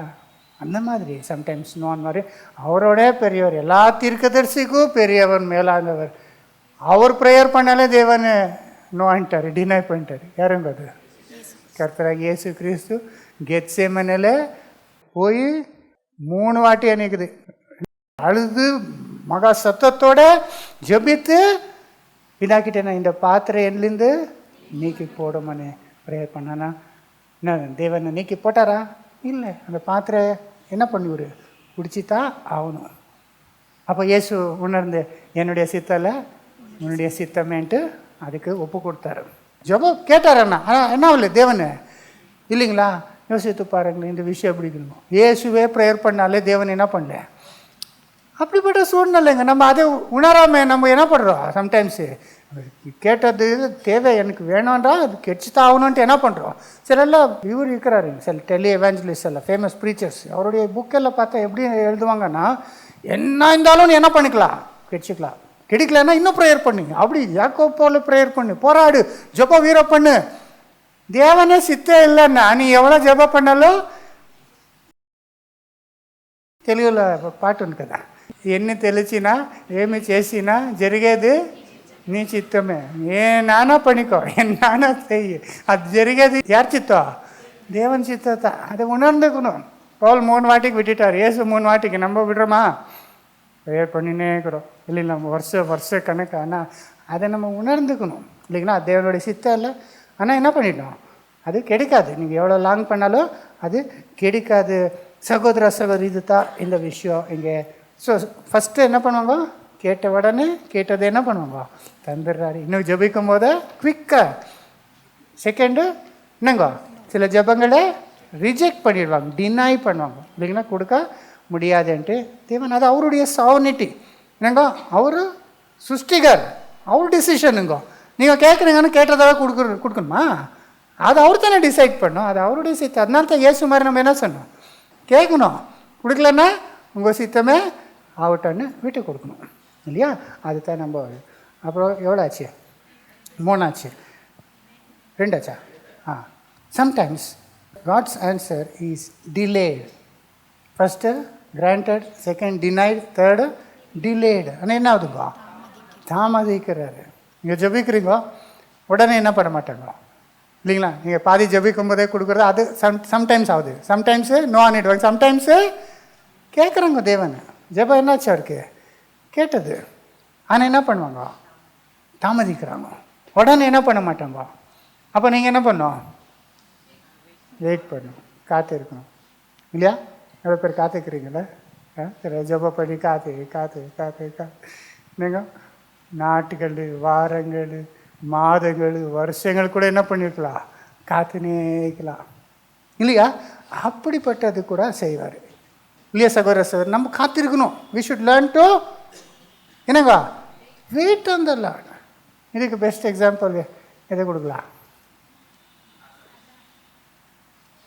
அந்த மாதிரி சம்டைம்ஸ் நோன் மாதிரி அவரோட பெரியவர், எல்லா தீர்க்கதரிசிக்கும் பெரியவர், மேலானவர். அவர் ப்ரேயர் பண்ணாலே தேவன் நோன்ட்டார், டினை பண்ணிட்டார். யாருங்க அது? கர்த்தராகிய இயேசு கிறிஸ்து கெத்சேமனில் போய் 3 வாட்டி அணைக்குது, அழுது மகா சத்தத்தோட ஜெபித்து, இதாக்கிட்டேன் இந்த பாத்திரம் என்லேருந்து நீக்கி போடுமான்னு ப்ரேயர் பண்ணானா என்ன தேவனை நீக்கி போட்டாரா? இல்லை. அந்த பாத்திரம் என்ன பண்ணிவிடு, குடிச்சுதான் ஆகணும். அப்போ இயேசு உணர்ந்து என்னுடைய சித்தலை உன்னுடைய சித்தமேன்ட்டு அதுக்கு ஒப்பு கொடுத்தாரு. ஜெபம் கேட்டாரண்ணா. ஆனால் என்ன ஆகல தேவன் இல்லைங்களா? யோசித்து பாருங்களேன், இந்த விஷயம் எப்படி இருக்கணும். இயேசுவே ப்ரேயர் பண்ணாலே தேவன் என்ன பண்ணல. அப்படிப்பட்ட சூழ்நிலைங்க. நம்ம அதை உணராமல் நம்ம என்ன பண்ணுறோம், சம்டைம்ஸு கேட்டது தேவை எனக்கு வேணும்ன்றா அது கெடிச்சுதான் ஆகணுன்ட்டு என்ன பண்ணுறோம். சிலெல்லாம் இவர் இருக்கிறாருங்க, சில டெலி எவாஞ்சலிஸ்ட் எல்லாம் ஃபேமஸ் ப்ரீச்சர்ஸ், அவருடைய புக்கெல்லாம் பார்த்தா எப்படி எழுதுவாங்கன்னா, என்ன இருந்தாலும் என்ன பண்ணிக்கலாம், கெடிச்சிக்கலாம். கிடைக்கலன்னா இன்னும் ப்ரேயர் பண்ணுங்க. அப்படி யாக்கோபு போல ப்ரேயர் பண்ணு, போராடு, ஜெப வீர பண்ணு. தேவனே சித்தே இல்லைன்னா நீ எவ்வளோ ஜெப பண்ணாலும். తెలుగులో పాట ఉంది కదా, ఎన్ని తెలిసినా ఏమి చేసినా జరిగేది నీ చిత్తమే, ఏ నానా పనికో ఎన్ నానా చెయ్యి, அது జరిగేది யார் சித்தம், தேவன் சித்தத்தை. அதை உணர்ந்துக்கணும். பவுல் 3 வாட்டிக்கு விட்டுட்டார், இயேசு 3 வாட்டிக்கு. நம்ம விடுறோமா? ப்ரேயர் பண்ணினே இருக்கிறோம் இல்லைங்களா, வருஷ கணக்கு. ஆனால் அதை நம்ம உணர்ந்துக்கணும் இல்லைங்களா, தேவனுடைய சித்தம் இல்லை. ஆனால் என்ன பண்ணிட்டோம், அது கிடைக்காது. நீங்கள் எவ்வளோ லாங் பண்ணாலும் அது கிடைக்காது. சகோதர சகோதரி, இது தான் இந்த விஷயம் இங்கே. ஸோ ஃபஸ்ட்டு என்ன பண்ணுவாங்க, கேட்ட உடனே கேட்டதை என்ன பண்ணுவாங்க, தந்துடுறாரு. இன்னும் ஜபிக்கும் போது குவிக்காக. செகண்டு என்னங்க, சில ஜபங்களை ரிஜெக்ட் பண்ணிடுவாங்க, டினை பண்ணுவாங்க இல்லைங்களா, கொடுக்க முடியாதுன்ட்டு. தேவன் அது அவருடைய சாவனிட்டி என்னங்க, அவர் சுஷ்டிகர், அவர் டிசிஷனுங்க. நீங்கள் கேட்குறீங்கன்னு கேட்டதாக கொடுக்கணுமா, அது அவர் தானே டிசைட் பண்ணோம், அது அவருடைய சித்தம். அதனால தான் இயேசு மாதிரி நம்ம என்ன சொன்னோம், கேட்கணும். கொடுக்கலன்னா உங்கள் சித்தமே ஆகட்டன்னு வீட்டை கொடுக்கணும் இல்லையா. அதுதான் நம்ம. அப்புறம் எவ்வளோ ஆச்சு, 3 ஆச்சு, 2 ஆச்சா? Sometimes God's answer is delayed. First granted, second denied, third delayed. ஆனால் என்ன ஆகுதுங்க, தாமதிக்கிறாரு. நீங்கள் ஜபிக்கிறீங்க உடனே என்ன பண்ண மாட்டாங்க, இல்லைங்களா? நீங்கள் பாதி ஜெபிக்கும் போதே கொடுக்குறது அது சம்டைம்ஸ் ஆகுது, சம்டைம்ஸு நோ ஆனிடுவாங்க, சம்டைம்ஸு கேட்குறாங்க தேவன். ஜெபம் என்னாச்சு அவருக்கு கேட்டது, ஆனால் என்ன பண்ணுவாங்க, தாமதிக்கிறாங்க, உடனே என்ன பண்ண மாட்டாங்க. அப்போ நீங்கள் என்ன பண்ணணும், வெயிட் பண்ணணும், காத்து இருக்கணும் இல்லையா? எவ்வளோ பேர் காத்துக்கிறீங்களே? சரி, ஜெபம் பண்ணி காத்து காத்து காத்து காத்து நீங்கள் நாட்கள், வாரங்கள், மாதங்கள், வருஷங்கள் கூட என்ன பண்ணியிருக்கலாம், காத்துனேக்கலாம் இல்லையா? அப்படிப்பட்டது கூட செய்வார் இல்லையா சகோதர சகோதரர்? நம்ம காத்திருக்கணும். வி ஷுட் லேர்ன் டு என்னங்க வெயிட் ஆன் தி லார்ட். இதுக்கு பெஸ்ட் எக்ஸாம்பிள் எதை கொடுக்கலாம்?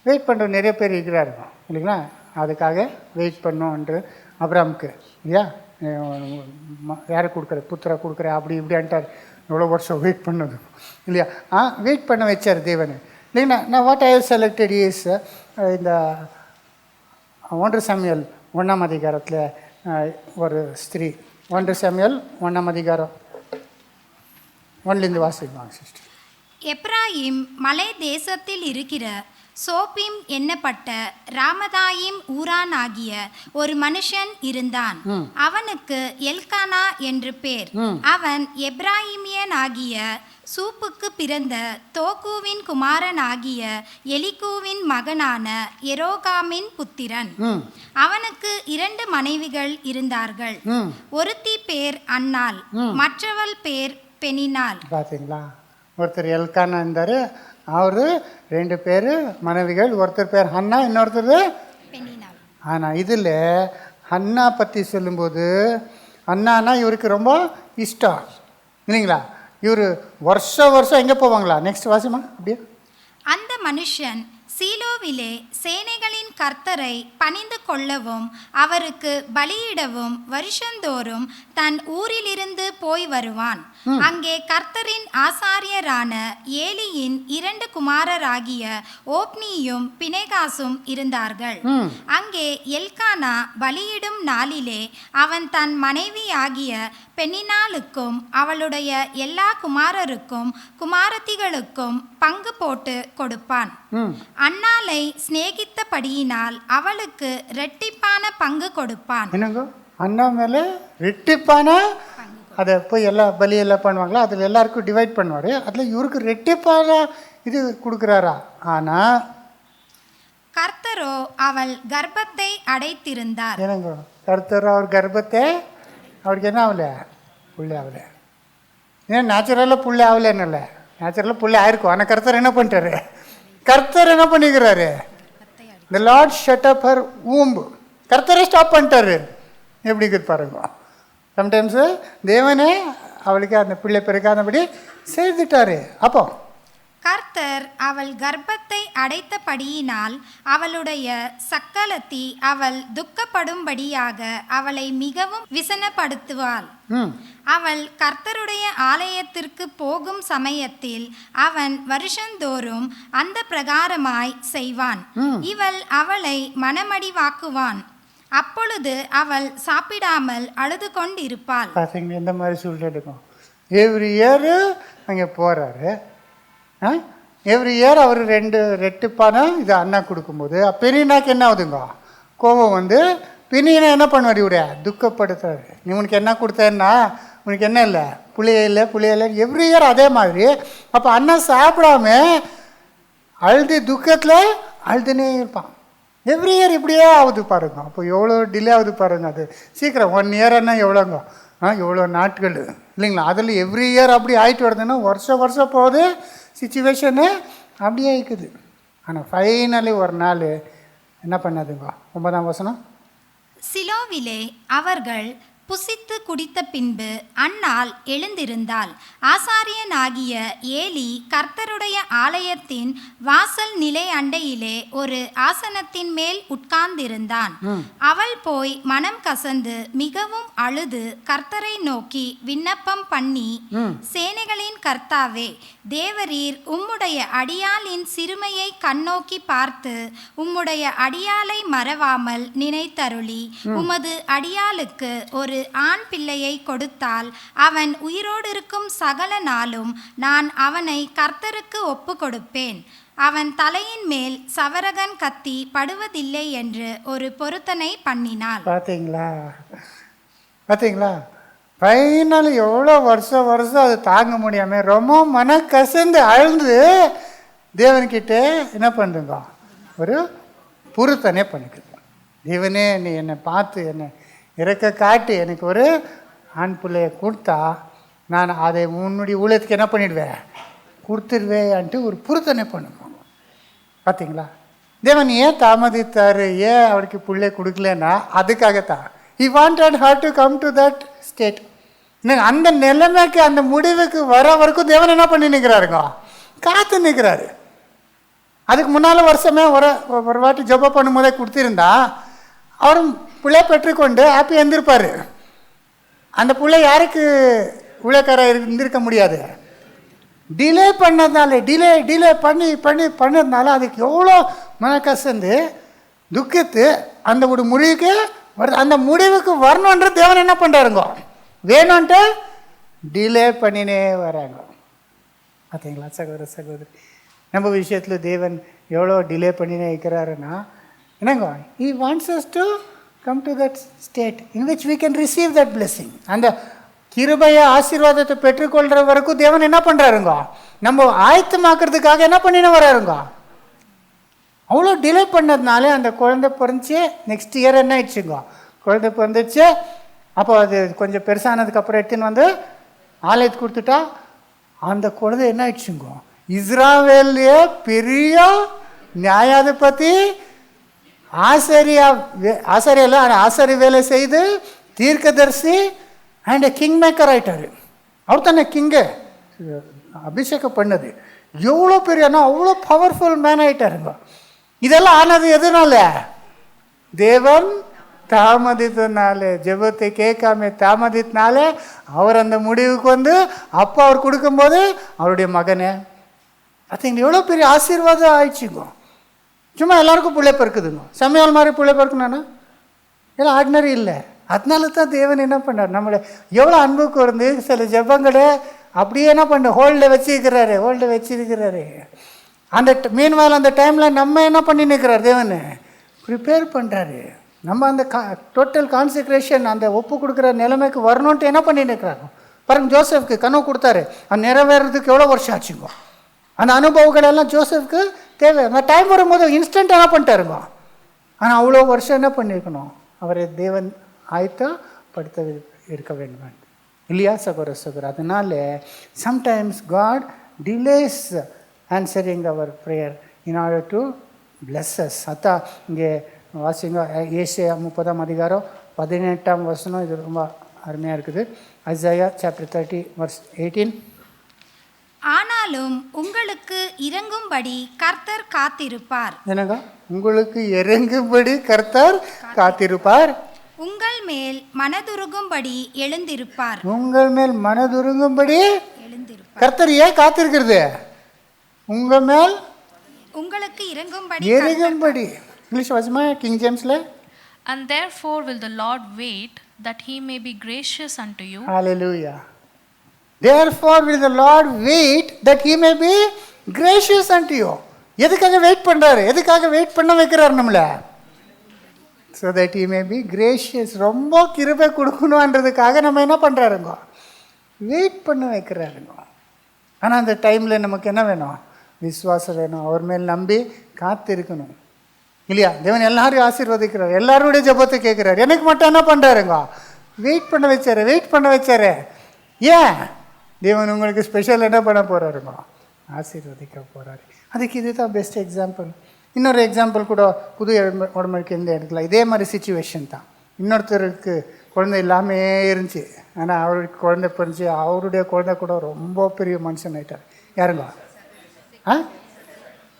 வெயிட் பண்ணுற நிறைய பேர் இருக்கிறாருங்க இல்லைங்களா? அதுக்காக வெயிட் பண்ணோன்ற அப்ராமுக்கு இல்லையா, யாரை கொடுக்குற புத்திரா கொடுக்குற அப்படி இப்படின்ட்டார். எவ்வளோ வருஷம் வெயிட் பண்ணது இல்லையா? வெயிட் பண்ண வச்சார் தேவன் இல்லைங்களா? நான் what I have selected is இந்த 1 சாமுவேல் 1ஆம் அதிகாரத்தில் ஒரு ஸ்திரீ, 1 சாமுவேல் 1ஆம் அதிகாரம் 1லேருந்து வாசிப்பாங்க சிஸ்டர். எப்ராயிம் மலை தேசத்தில் இருக்கிற சோபிம் என்னப்பட்ட ராமதாயிம் ஊரான் ஆகிய ஒரு மனுஷன் இருந்தான். அவனுக்கு எல்கானா என்று பேர். அவன் எப்ராயிமியன் ஆகிய சூப்புக்கு பிறந்த தோக்கூவின் குமாரன் ஆகிய எலிகூவின் மகனான எரோகாமின் புத்திரன். அவனுக்கு 2 மனைவிகள் இருந்தார்கள். ஒருத்தி பேர் அன்னாள், மற்றவள் பேர் பெனினாள். பார்த்தீங்களா? ஒருத்தர் எல்கானா இருந்தார், அவரு 2 பேர் மனைவிகள், ஒருத்தர் பேர் ஹன்னா, இன்னொருத்தர் பெனினாள். ஆனால் இதில் ஹன்னா பற்றி சொல்லும்போது அண்ணானா இவருக்கு ரொம்ப இஷ்டம் இல்லைங்களா? இவர் வருஷம் எங்கே போவாங்களா? நெக்ஸ்ட் வாசிமா அப்படியே. அந்த மனுஷன் சீலோவிலே சேனைகளின் கர்த்தரை பணிந்து கொள்ளவும் அவருக்கு பலியிடவும் வருஷந்தோறும் தன் ஊரிலிருந்து போய் வருவான். அங்கே கர்த்தரின் ஆசாரியரான ஏலியின் 2 குமாரராகிய ஓப்னியும் பினேகாசும் இருந்தார்கள். அங்கே எல்கானா பலியிடும் நாளிலே அவன் தன் மனைவி ஆகிய பெனினாளுக்கும் அவளுடைய எல்லா குமாரருக்கும் குமாரத்திகளுக்கும் பங்கு போட்டு கொடுப்பான். அன்னாளை சிநேகித்தபடியினால் அவளுக்கு ரெட்டிப்பான பங்கு கொடுப்பான். என்னங்க அண்ணா மேலே ரெட்டிப்பான அதை போய் எல்லா பலியெல்லாம் பண்ணுவாங்களா, அதில் எல்லாருக்கும் டிவைட் பண்ணுவார், அதில் இவருக்கு ரெட்டிப்பான இது கொடுக்குறாரா? ஆனால் கர்த்தரோ அவள் கர்ப்பத்தை அடைத்திருந்தார். என்னங்க கர்த்தரோ அவர் கர்ப்பத்தை, அவருக்கு என்ன ஆகலை, புள்ளி ஆகலை. ஏன் நேச்சுரலாக புள்ளி ஆகலைன்னு இல்லை, நேச்சுரலாக புள்ளி ஆயிருக்கும். ஆனால் கர்த்தர் என்ன பண்ணிட்டாரு, கர்த்தர் என்ன பண்ணிக்கிறாரு, the Lord shut up her womb. கர்த்தரை ஸ்டாப் பண்ணிட்டாரு. எப்படி இருக்குது பாருங்க. சம்டைம்ஸு தேவனே அவளுக்கு அந்த பிள்ளை பிறக்காதபடி செய்துட்டாரு. அப்போ கர்த்தர் அவள் கர்ப்பத்தை அடைத்தபடியினால் அவளுடைய சக்கலத்தி அவள் துக்கப்படும்படியாக அவளை மிகவும் விசனப்படுத்துவாள். அவள் கர்த்தருடைய ஆலயத்திற்கு போகும் சமயத்தில் அவன் வருஷந்தோறும் அந்த பிரகாரமாய் செய்வான். இவள் அவளை மனமடிவாக்குவான். அப்பொழுது அவள் சாப்பிடாமல் அழுது கொண்டிருப்பாள். பார்த்தீங்கன்னா இந்த மாதிரி சூழ்நிலை இருக்கும். எவ்ரி இயர் அங்கே போகிறாரு, எவ்ரி இயர் அவர் 2 ரெட்டிப்பான இது அண்ணா கொடுக்கும்போது பெரியனாக்கு என்ன ஆகுதுங்க, கோபம் வந்து பெரியனா என்ன பண்ணுவார், இவரை துக்கப்படுத்துறாரு. நீ உனக்கு என்ன கொடுத்தேன்னா உனக்கு என்ன இல்லை, புளிய இல்லை எவ்ரி இயர் அதே மாதிரி. அப்போ அண்ணா சாப்பிடாம அழுது துக்கத்தில் அழுதுனே இருப்பான். எவ்ரி இயர் இப்படியே ஆகுது பாருங்க. அப்போ எவ்வளோ டிலே ஆகுது பாருங்க. அது சீக்கிரம் 1 இயர்னா எவ்வளோங்க, எவ்வளோ நாட்கள் இல்லைங்களா? அதில் எவ்ரி இயர் அப்படி ஆகிட்டு வருதுன்னா வருஷம் போகுது, சிச்சுவேஷனு அப்படியே இருக்குது. ஆனால் ஃபைனலி ஒரு நாள் என்ன பண்ணாதுங்க, 9ஆம் வசனம். சிலோவிலே அவர்கள் புசித்து குடித்த பின்பு அன்னாள் எழுந்திருந்தாள். ஆசாரியனாகிய ஏலி கர்த்தருடைய ஆலயத்தின் வாசல் நிலை அண்டையிலே ஒரு ஆசனத்தின் மேல் உட்கார்ந்திருந்தான். அவள் போய் மனம் கசந்து மிகவும் அழுது கர்த்தரை நோக்கி விண்ணப்பம் பண்ணி, சேனைகளின் கர்த்தாவே, தேவரீர் உம்முடைய அடியாளின் சிறுமையை கண்ணோக்கி பார்த்து உம்முடைய அடியாளை மறவாமல் நினைத்தருளி உமது அடியாளுக்கு ஒரு ஒரு ஆண் பிள்ளையை கொடுத்தால் அவன் உயிரோடு இருக்கும் சகல நாளும் நான் அவனை கர்த்தருக்கு ஒப்பு கொடுப்பேன். அவன் தலையின் மேல் சவரகன் கத்தி படுவதில்லை என்று ஒரு பொருத்தனை பண்ணினாள். பார்த்தீங்களா ஃபைனல் எவ்வளோ வருஷம் அது தாங்க முடியாமல் ரொம்ப மன கசந்து அழுந்து தேவன்கிட்ட என்ன பண்ணுங்க, ஒரு பொருத்தனை பண்ணிக்கிறோம். தேவனே, நீ என்னை பார்த்து என்னை இறக்க காட்டி எனக்கு ஒரு ஆண் பிள்ளையை கொடுத்தா நான் அதை உன்னுடைய ஊழியத்துக்கு என்ன பண்ணிடுவேன், கொடுத்துருவேன்ட்டு ஒரு பொருத்தனை பண்ணுவோம். பார்த்தீங்களா, தேவன் ஏன் தாமதித்தார், ஏன் அவருக்கு பிள்ளை கொடுக்கலன்னா அதுக்காகத்தான். He wanted her to come to that state. அந்த நிலைமைக்கு அந்த முடிவுக்கு வர வரைக்கும் தேவன் என்ன பண்ணி நிற்கிறாருங்க, காத்து நிற்கிறாரு. அதுக்கு முன்னால் வருஷமே ஒரு வாட்டி ஜெபம் பண்ணும்போதே கொடுத்திருந்தா அவரும் பிள்ளை பெற்றுக்கொண்டு ஹாப்பியாக இருந்திருப்பார். அந்த பிள்ளை யாருக்கு ஊழியக்காரர் இருந்திருக்க முடியாது. டிலே பண்ணதுனால டிலே பண்ணதுனால அதுக்கு எவ்வளோ மனக்கசந்து துக்கத்து அந்த ஒரு முடிவுக்கு வருது. அந்த முடிவுக்கு வரணுன்ற தேவன் என்ன பண்ணுறாருங்க, வேணும்ன்ட்டு டிலே பண்ணினே வராங்க. பார்த்தீங்களா சகோதரி, நம்ம விஷயத்தில் தேவன் எவ்வளோ டிலே பண்ணினே இருக்கிறாருன்னா என்னங்க, He wants us to come to that state in which we can receive that blessing. அந்த கிருபைய ஆசீர்வாதத்தை பெற்றுக்கொள்கிற வரைக்கும் தேவன் என்ன பண்ணுறாருங்க, நம்ம ஆயத்தமாக்குறதுக்காக என்ன பண்ணினே வராருங்க. அவ்வளோ டிலே பண்ணதுனால அந்த குழந்தை பிறந்துச்சு. நெக்ஸ்ட் இயர் என்ன ஆயிடுச்சுங்க, குழந்தை பிறந்துச்சு. அப்போ அது கொஞ்சம் பெருசானதுக்கப்புறம் எடுத்துன்னு வந்து ஆலயத்துக்கு கொடுத்துட்டா அந்த குழந்தை என்ன ஆயிடுச்சுங்க, இஸ்ராவேல்லையே பெரிய நியாயாதிபதி, ஆசாரிய வேலை செய்து தீர்க்கதரிசி அண்ட் கிங் மேக்கர் ஆயிட்டாரு. அவர் தானே கிங்கு அபிஷேகம் பண்ணது. எவ்வளோ பெரியனா அவ்வளோ பவர்ஃபுல் மேன் ஆயிட்டாருங்க. இதெல்லாம் ஆனது எதுனால, தேவன் தாமதித்தனால, ஜெபத்தை கேட்காம தாமதித்தனால அவர் அந்த முடிவுக்கு வந்து அப்பா அவர் கொடுக்கும்போது அவருடைய மகனை பார்த்தீங்க எவ்வளோ பெரிய ஆசீர்வாதம் ஆயிடுச்சுங்க. சும்மா எல்லாருக்கும் பிள்ளை பிறக்குதுங்க, சமையல் மாதிரி பிள்ளை பிறக்கணும்னா எல்லாம் ஆர்டினரி இல்லை. அதனால தான் தேவன் என்ன பண்ணார், நம்மளை எவ்வளோ அன்புக்கு வந்து சில ஜெபங்களை அப்படியே என்ன பண்ண ஹோல்டில் வச்சிருக்கிறாரு. அந்த மீன்வால் அந்த டைமில் நம்ம என்ன பண்ணி நிற்கிறார், தேவன் ப்ரிப்பேர் பண்ணுறாரு. நம்ம அந்த டோட்டல் கான்சன்ட்ரேஷன் அந்த ஒப்பு கொடுக்குற நிலைமைக்கு வரணுன்ட்டு என்ன பண்ணி நிற்கிறாங்க. பாருங்க, ஜோசப்க்கு கனவு கொடுத்தாரு, அது நிறைவேறதுக்கு எவ்வளோ வருஷம் ஆச்சுங்க. அந்த அனுபவங்கள் எல்லாம் ஜோசப்க்கு தேவை. அந்த டைம் வரும்போது இன்ஸ்டன்ட் என்ன பண்ணிட்டாருங்க. ஆனால் அவ்வளோ வருஷம் என்ன பண்ணியிருக்கணும், அவரை தேவன் ஆயத்தப்படுத்த இருக்க வேண்டும் இல்லையா சகோதர. அதனால sometimes God delays answering our prayer in order to bless us. அத்தா இங்கே வாசிங்க, ஏசாயா 30ஆம் அதிகாரம் 18ஆம் வசனம். இது ரொம்ப அருமையாக இருக்குது. Isaiah chapter 30 verse 18. ஆனாலும் உங்களுக்கு இறங்கும்படி கர்த்தர் காத்திருப்பார். என்னங்க, உங்களுக்கு இறங்கும்படி கர்த்தர் காத்திருப்பார். உங்கள் மேல் மனதுருகும்படி எழுந்திருப்பார். உங்கள் மேல் மனதுருகும்படி கர்த்தர் ஏன் காத்திருக்கிறது, உங்க மேல் உங்களுக்கு இறங்கும்படி. இங்கிலீஷ் வாசிமா, கிங் ஜேம்ஸ்ல. And therefore will the Lord wait that he may be gracious unto you. Hallelujah. Therefore will the Lord wait that he may be gracious unto you. எதுக்காக வெயிட் பண்றாரு, எதுக்காக வெயிட் பண்ண வைக்கிறாரு நம்மள, so that he may be gracious. ரொம்ப கிருபை கொடுக்கணுன்றதுக்காக நம்ம என்ன பண்றாருங்க, வெயிட் பண்ண வைக்கிறாருங்க. ஆனால் அந்த டைமில் நமக்கு என்ன வேணும், விசுவாசம் வேணும், அவர் மேல் நம்பி காத்து இருக்கணும் இல்லையா. தேவன் எல்லாரையும் ஆசீர்வதிக்கிறார், எல்லாருடைய ஜெபத்தை கேட்குறாரு. எனக்கு மட்டும் என்ன பண்ணுறாருங்க, வெயிட் பண்ண வச்சாரு. ஏன், தேவன் உங்களுக்கு ஸ்பெஷல் என்ன பண்ண போகிறாருங்க, ஆசீர்வதிக்க போகிறாரு. அதுக்கு இதுதான் பெஸ்ட் எக்ஸாம்பிள். இன்னொரு எக்ஸாம்பிள் கூட புது உடம்புக்கு எந்த எடுக்கலாம். இதே மாதிரி சிச்சுவேஷன் தான். இன்னொருத்தருக்கு குழந்தை இல்லாமே இருந்துச்சு, ஆனால் அவருக்கு குழந்தை பிறந்துச்சு. அவருடைய குழந்தை கூட ரொம்ப பெரிய மனுஷன் ஆகிட்டார். யாருங்க,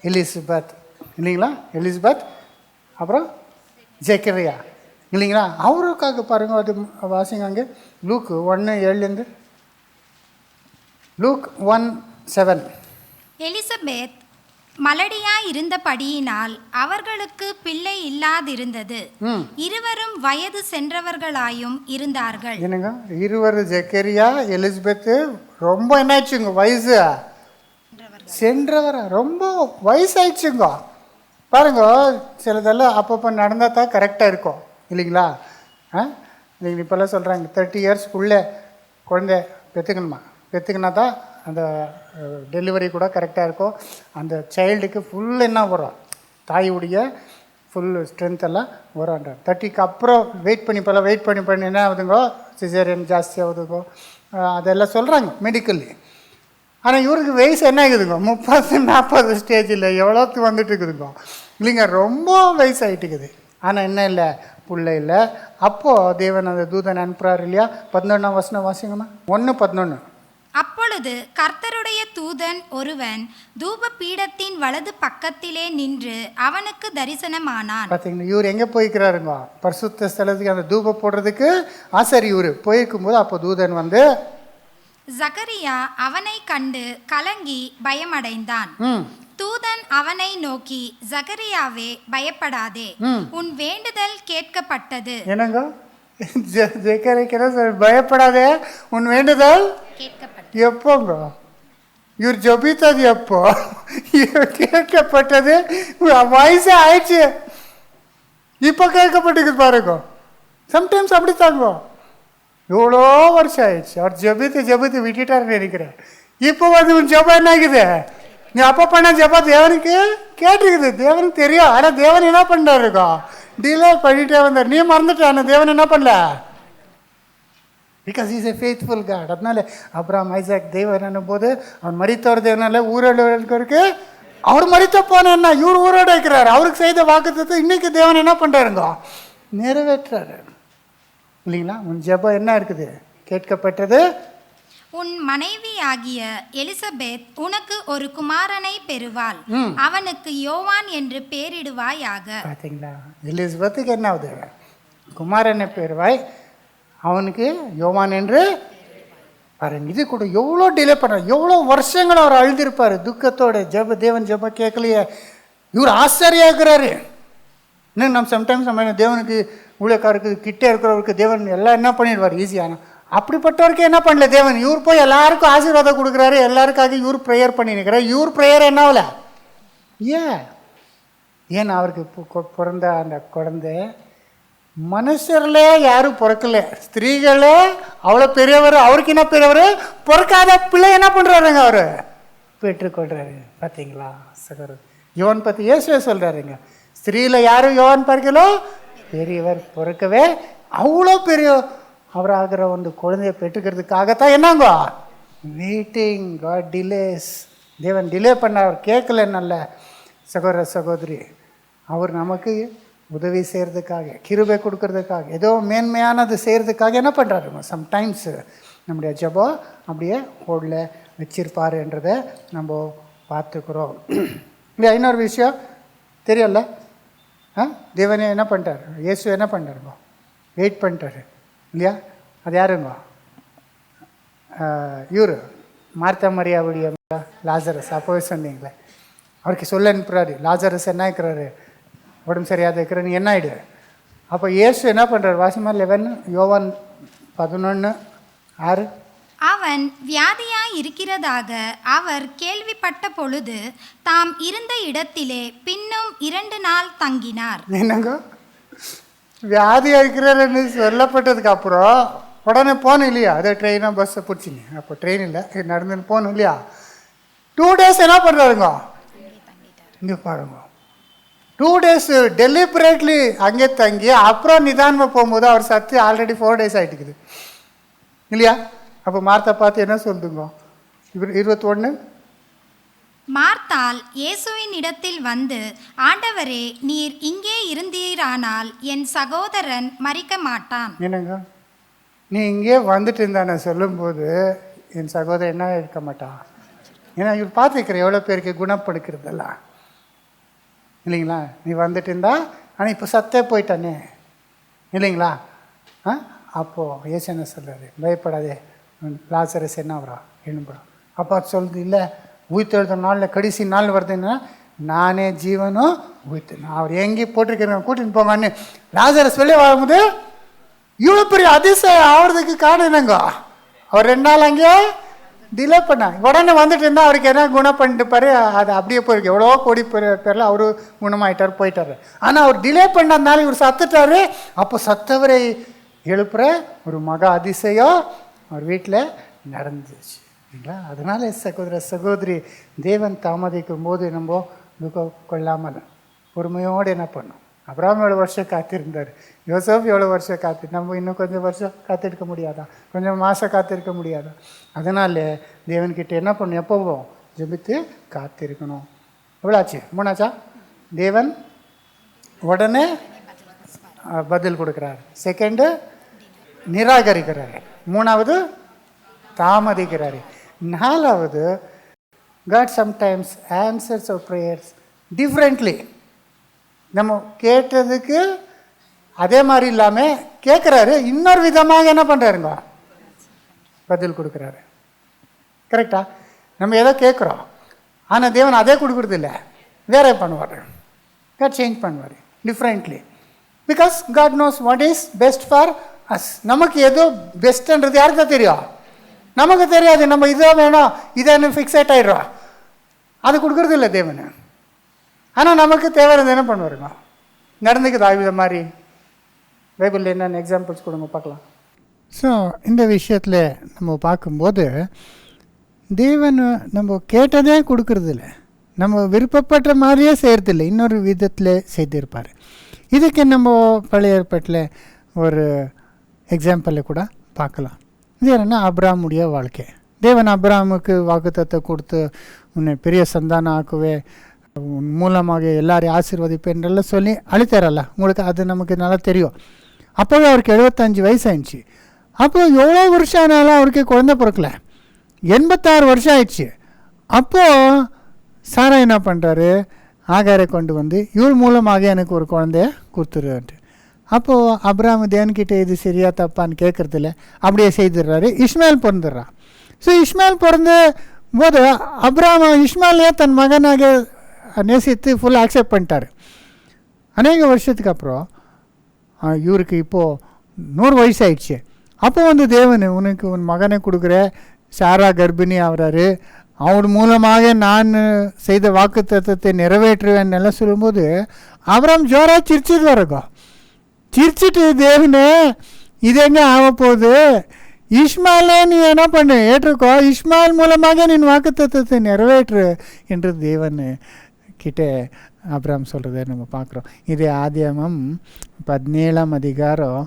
எலிசபெத் இல்லைங்களா, எலிசபெத். அப்புறம் ஜெக்கரியா இல்லைங்களா. அவருக்காக பாருங்கள், அது வாசிங்க அங்கே லூக் 1:7. லூக் 1:7. எலிசபெத் மலடியாயிருந்தபடியினால் அவர்களுக்கு பிள்ளை இல்லாதிருந்தது. இருவரும் வயது சென்றவர்களாயும் இருந்தார்கள். என்னங்க, இருவர் ஜெக்கரியா எலிசபெத்து ரொம்ப என்னாச்சுங்க, வயசு சென்றவரா, ரொம்ப வயசாயிடுச்சுங்க. பாருங்க, சிலதெல்லாம் அப்பப்போ நடந்தால் தான் கரெக்டாக இருக்கும் இல்லைங்களா? நீங்கள் இப்போல்லாம் சொல்கிறாங்க 30 இயர்ஸ்க்குள்ளே குழந்தை பெற்றுக்கினா தான் அந்த டெலிவரி கூட கரெக்டாக இருக்கும். அந்த சைல்டுக்கு ஃபுல் என்ன வரும், தாயுடைய ஃபுல் ஸ்ட்ரென்த் எல்லாம் வரும். 30க்கு அப்புறம் வெயிட் பண்ணி என்ன ஆகுதுங்கோ, சிசேரியன் ஜாஸ்தி ஆகுதுங்கோ, அதெல்லாம் சொல்கிறாங்க மெடிக்கல்லி. ஆனால் இவருக்கு வயசு என்ன ஆகுதுங்க, 30-40 ஸ்டேஜில் எவ்வளோத்து வந்துட்டு இருக்குதுங்க இல்லைங்க, ரொம்ப வயசாகிட்டுக்குது. ஆனால் என்ன இல்லை, புள்ள இல்லை. அப்போது தேவன் அந்த தூதன் அனுப்புகிறார் இல்லையா? 11ஆம் வசனம் வாசிங்கம்மா, 1:11. அப்பொழுது கர்த்தருடைய தூதன் ஒருவன் தூப பீடத்தின் வலது பக்கத்திலே நின்று அவனுக்கு தரிசனமானான். பார்த்தீங்கன்னா, இவர் எங்கே போய்க்கிறாருங்க, பரிசுத்த ஸ்தலத்துக்கு அந்த தூபம் போடுறதுக்கு ஆசாரி இவர் போயிருக்கும்போது அப்போ தூதன் வந்து சகரியா அவனை கண்டு கலங்கி பயமடைந்தான். தூதன் அவனை நோக்கி, சகரியாவே பயப்படாதே, உன் வேண்டுதல் கேட்கப்பட்டது. என்னங்க, பயப்படாதே, உன் வேண்டுதல் கேட்கப்பட்டது. எப்போங்க இவர் ஜபித்தது, எப்போ கேட்கப்பட்டது? வயசு ஆயிடுச்சு, இப்போ கேட்கப்பட்டுக்குது பாருங்க. சம்டைம்ஸ் அப்படித்தாங்க, எவ்வளோ வருஷம் ஆயிடுச்சு அவர் ஜபித்து விட்டுட்டாருன்னு நினைக்கிறேன். இப்போ வந்து உன் ஜபம் என்ன ஆகுது, நீ அப்போ பண்ண ஜபம் தேவனுக்கு கேட்டுக்குது, தேவனுக்கு தெரியும். ஆனால் தேவன் என்ன பண்ணுறாருக்கோ, டிலே பண்ணிட்டே வந்தார். நீ மறந்துட்ட, ஆனால் தேவன் என்ன பண்ணல, because is a faithful God. அதனால அப்ராம் ஐசாக் தேவன் என்னும் போது அவன் மரித்தவர் தேவனால ஊரோடு அவர் மரித்த போன என்ன, இவர் ஊரோடு வைக்கிறார். அவருக்கு செய்த வாக்குத்தத்தை இன்னைக்கு தேவன் என்ன பண்ணுறாருங்க, நிறைவேற்றாரு இல்லைங்களா? உன் ஜெபம் என்ன இருக்குது, கேட்கப்பட்டது. உன் மனைவி ஆகிய எலிசபெத் உனக்கு ஒரு குமாரனை பெறுவாள், அவனுக்கு யோவான் என்று பெயரிடுவாயாக. பார்த்தீங்களா, எலிசபெத்துக்கு என்ன ஆகுது, குமாரனை பெறுவாய், அவனுக்கு யோவான் என்று பாருங்க. இது கூட எவ்வளோ டிலே பண்ணுறாரு, எவ்வளோ வருஷங்கள் அவர் அழுதிருப்பார் துக்கத்தோட. தேவன் ஜெப கேட்கலையே, இவர் ஆச்சரியா இருக்கிறாரு. இன்னும் நம்ம சம்டைம்ஸ் நம்ம தேவனுக்கு ஊழியக்காரருக்கு கிட்டே இருக்கிறவருக்கு தேவன் எல்லாம் என்ன பண்ணிடுவார் ஈஸியான. அப்படிப்பட்டவருக்கு என்ன பண்ணல தேவன், இவர் போய் எல்லாருக்கும் ஆசீர்வாதம் கொடுக்குறாரு, எல்லாருக்காக இவர் ப்ரேயர் பண்ணி நிற்கிறார். இவர் ப்ரேயர் என்ன ஆகல, ஏன் அவருக்கு பிறந்த அந்த குழந்தை மனுஷர்லே யாரும் பிறக்கல, ஸ்திரீகளே அவ்வளோ பெரியவர், அவருக்கு என்ன பெரியவர், பிறக்காத பிள்ளை என்ன பண்ணுறாருங்க அவர் பெற்றுக்கொள்றாரு. பார்த்தீங்களா சகோதரர், யோவான் பற்றி இயேசுவே சொல்கிறாருங்க, ஸ்திரீயில் யாரும் யோவான் பார்க்கலோ பெரியவர் பிறக்கவே அவ்வளோ பெரிய அவராகிற ಒಂದು குழந்தைய பெற்றுக்கிறதுக்காகத்தான் என்னங்க வெயிட்டிங். காட் டிலேஸ், தேவன் டிலே பண்ண, அவர் கேட்கல. நல்ல சகோதர சகோதரி, அவர் நமக்கு உதவி செய்கிறதுக்காக, கிருபை கொடுக்கறதுக்காக, ஏதோ மேன்மையானது செய்கிறதுக்காக என்ன பண்ணுறாருங்க, சம்டைம்ஸ் நம்முடைய ஜெபம் அப்படியே ஹோல்டில் வச்சிருப்பாருன்றதை நம்ம பார்த்துக்கிறோம் இல்லையா? இன்னொரு விஷயம் தெரியல, தேவனே என்ன பண்ணிட்டார், இயேசு என்ன பண்ணிட்டாருங்க, வெயிட் பண்ணிட்டாரு இல்லையா? அது யாருங்க, இவர் மார்த்தா மரியாவுடைய லாசரஸ். அப்போவே சொன்னீங்களே, அவருக்கு சொல்ல அனுப்புறாரு, லாசரஸ் என்ன இருக்கிறாரு, உடம்பு சரியாக இருக்கிற, நீ என்ன ஆகிடு. அப்போ இயேசு என்ன பண்ணுறாரு, வாசிமா 11 யோவான் 11:6. அவன் வியாதியாய் இருக்கிறதாக அவர் கேள்விப்பட்ட பொழுது தாம் இருந்த இடத்திலே பின்னும் 2 நாள் தங்கினார். என்னங்க, வியாதியாக இருக்கிறாருன்னு சொல்லப்பட்டதுக்கு அப்புறம் உடனே போகணும் இல்லையா? அதே ட்ரெயினாக பஸ்ஸை பிடிச்சிங்க, அப்போ ட்ரெயின் இல்லை, நடந்துன்னு போகணும் இல்லையா? 2 days என்ன பண்ணுறாருங்க, இங்கே பாருங்க, 2 days டெலிபரேட்லி அங்கே தங்கி அப்புறம் நிதானமாக போகும்போது அவர் சத்து ஆல்ரெடி 4 days ஆகிட்டுக்குது இல்லையா? அப்போ மார்த்தா பார்த்து என்ன சொல்லுங்க, 21. மார்த்தாள் இயேசுவின் இடத்தில் வந்து, ஆண்டவரே, நீர் இங்கே இருந்தீரானால் என் சகோதரன் மரிக்க மாட்டான். என்னங்க, நீ இங்கே வந்துட்டு இருந்தானே சொல்லும்போது என் சகோதரன் என்ன இருக்க மாட்டான். ஏன்னா இவர் பார்த்துருக்கிற எவ்வளோ பேருக்கு குணப்படுக்கிறதெல்லாம் இல்லைங்களா? நீ வந்துட்டு இருந்தா, ஆனால் இப்போ சத்தே போயிட்டானே இல்லைங்களா? அப்போது ஏசு என்ன சொல்கிறாரு, பயப்படாதே, லாசரஸ் என்ன வரா எழும்புறான். அப்போ சொல்லுது, இல்லை உயிர்த்தெழுத நாளில் கடைசி நாள் வருதுன்னா நானே ஜீவனும் ஊற்றுனேன். அவர் எங்கே போட்டிருக்கிறேன் கூட்டின்னு போங்கன்னு லாசரஸ் வெளியே வரும்போது இவ்வளோ பெரிய அதிசயம் ஆகிறதுக்கு காரணம் என்னங்க, அவர் 2 நாள் அங்கேயே டிலே பண்ணாங்க. உடனே வந்துட்டு இருந்தால் அவருக்கு என்ன குணம் பண்ணிட்டு பாரு, அது அப்படியே போயிருக்கு. எவ்வளோ கோடி பேரில் அவரு குணமாயிட்டார் போயிட்டார். ஆனால் அவர் டிலே பண்ணதுனால இவர் சத்துட்டாரு. அப்போ சத்தவரை எழுப்புற ஒரு மகா அதிசயம் அவர் வீட்டில் நடந்துச்சு இல்லைங்களா. அதனால சகோதர சகோதரி, தேவன் தாமதிக்கும் போது நம்ம துக்கம் கொள்ளாமல் பொறுமையோடு என்ன பண்ணோம். அப்ராம் எவ்வளோ வருஷம் காத்திருந்தார், யோசப் எவ்வளோ வருஷம் நம்ம இன்னும் கொஞ்சம் வருஷம் காத்திருக்க முடியாதா, கொஞ்சம் மாதம் காத்திருக்க முடியாதா? அதனால் தேவன்கிட்ட என்ன பண்ணணும், எப்போவும் ஜெபித்து காத்திருக்கணும். எவ்வளோ ஆச்சு? 3 ஆச்சா? தேவன் உடனே பதில் கொடுக்குறாரு. செகண்டு நிராகரிக்கிறாரு. 3வது தாமதிக்கிறாரு. 4வது God sometimes answers our prayers differently. நம்ம கேட்டதுக்கு அதே மாதிரி இல்லாமல் கேட்குறாரு, இன்னொரு விதமாக என்ன பண்ணுறாருங்க, பதில் கொடுக்குறாரு. கரெக்டா? நம்ம ஏதோ கேட்குறோம், ஆனால் தேவன் அதே கொடுக்குறது இல்லை, வேற பண்ணுவார். காட் சேஞ்ச் பண்ணுவார் differently. Because God knows what is best for us. நமக்கு எதோ பெஸ்ட்டுன்றது யாருக்கு தான் தெரியும்? நமக்கு தெரியாது. நம்ம இதான் வேணும் இதை ஃபிக்ஸேட் ஆகிடுறோம், அது கொடுக்குறது இல்லை தேவன். ஆனால் நமக்கு தேவையானது என்ன பண்ணுவாருங்க, நடந்துக்குது ஆயுத மாதிரி. பைபிளில் என்னென்ன எக்ஸாம்பிள்ஸ் கொடுங்க பார்க்கலாம். ஸோ இந்த விஷயத்தில் நம்ம பார்க்கும்போது தேவன் நம்ம கேட்டதே கொடுக்கறதில்ல, நம்ம விருப்பப்பட்ட மாதிரியே செய்கிறதில்ல, இன்னொரு விதத்தில் செய்திருப்பார். இதுக்கு நம்ம பழைய ஏற்பாட்டில் ஒரு எக்ஸாம்பிளில் கூட பார்க்கலாம். இது என்னென்னா அப்ராமுடைய வாழ்க்கை. தேவன் அப்ராமுக்கு வாக்குத்தத்தத்தை கொடுத்து உன்னை பெரிய சந்தானம் ஆக்குவே, உன் மூலமாக எல்லாரையும் ஆசீர்வதிப்பேன்றெல்லாம் சொல்லி அழித்தாரல்ல, உங்களுக்கு அது நமக்கு நல்லா தெரியும். அப்போவே அவருக்கு 75 வயசு ஆயிடுச்சு. அப்போ எவ்வளோ வருஷம் ஆனாலும் அவருக்கு குழந்தை பிறக்கல, 86 வருஷம் ஆயிடுச்சு. அப்போது சாரா என்ன பண்ணுறாரு, ஆகாரை கொண்டு வந்து இவள் மூலமாக எனக்கு ஒரு குழந்தைய கொடுத்துருன்ட்டு. அப்போது அப்ராம் தேவன்கிட்ட இது சரியா தப்பான்னு கேட்குறதில்ல, அப்படியே செய்துடுறாரு. இஸ்மாயில் பிறந்துடுறான். ஸோ இஸ்மாயில் பிறந்த போது அப்ராம் இஸ்மாயிலே தன் மகனாக நேசித்து ஃபுல் அக்செப்ட் பண்ணிட்டார். அநேக வருஷத்துக்கு அப்புறம் இவருக்கு இப்போது 100 வயசு ஆயிடுச்சு. அப்போ வந்து தேவன் உனக்கு உன் மகனை கொடுக்குற, சாரா கர்ப்பிணி ஆகிறாரு, அவர் மூலமாக நான் செய்த வாக்கு தத்துவத்தை நிறைவேற்றுவேன் எல்லாம் சொல்லும்போது அப்ராம் ஜோராக சிரிச்சிட்டு வரக்கோ. சிரிச்சிட்டு தேவனே இது எங்கே ஆக போகுது, இஸ்மாயிலே நீ என்ன பண்ணு ஏற்றுக்கோ, இஸ்மாயில் மூலமாக நீ வாக்கு தத்துவத்தை நிறைவேற்று என்று தேவன் கிட்டே அப்ராம் சொல்கிறத நம்ம பார்க்குறோம். இது ஆதியாகமம் 17ஆம் அதிகாரம்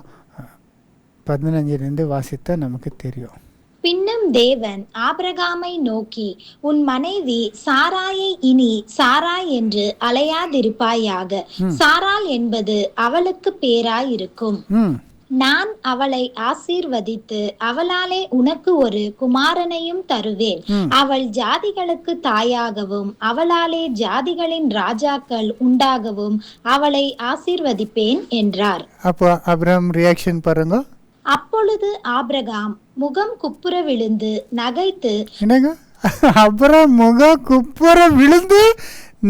15 வாசித்தா நமக்கு தெரியும். பின்னும் தேவன் ஆபிரகாமை நோக்கி, உன் மனைவி சாராயை இனி சாராய் என்று அலையாதிருப்பாயாக, சாராள் என்பது அவளுக்கு பேராயிருக்கும். நான் அவளை ஆசீர்வதித்து அவளாலே உனக்கு ஒரு குமாரனையும் தருவேன். அவள் ஜாதிகளுக்கு தாயாகவும் அவளாலே ஜாதிகளின் ராஜாக்கள் உண்டாகவும் அவளை ஆசீர்வதிப்பேன் என்றார். அப்போ அப்ராம் ரியாக்ஷன் பாருங்க. அப்பொழுது ஆபிரகாம் முகம் குப்புற விழுந்து நகைத்து, என்னங்க அப்புறம் முகம் குப்புற விழுந்து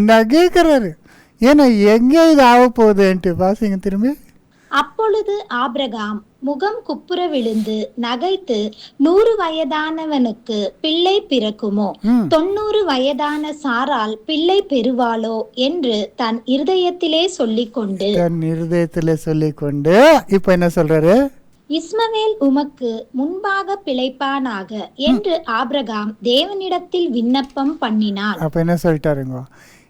நகைக்கிறாரு. ஏன்னா எங்கே இது ஆக போகுதுன்ட்டு வாசிங்க திரும்பி. அப்பொழுது ஆபிரகாம் முகம் குப்புற விழுந்து நகைத்து, 100 வயதானவனுக்கு பிள்ளை பிறக்குமோ, 90 வயதான சாராள் பிள்ளை பெறுவாளோ என்று தன் இருதயத்திலே சொல்லிக்கொண்டு இப்ப என்ன சொல்றாரு, இஸ்மவேல் உமக்கு முன்பாக பிழைப்பானாக என்று ஆபிரகாம் தேவனிடத்தில் விண்ணப்பம் பண்ணினான். அப்ப என்ன சொல்லிட்டாருங்க,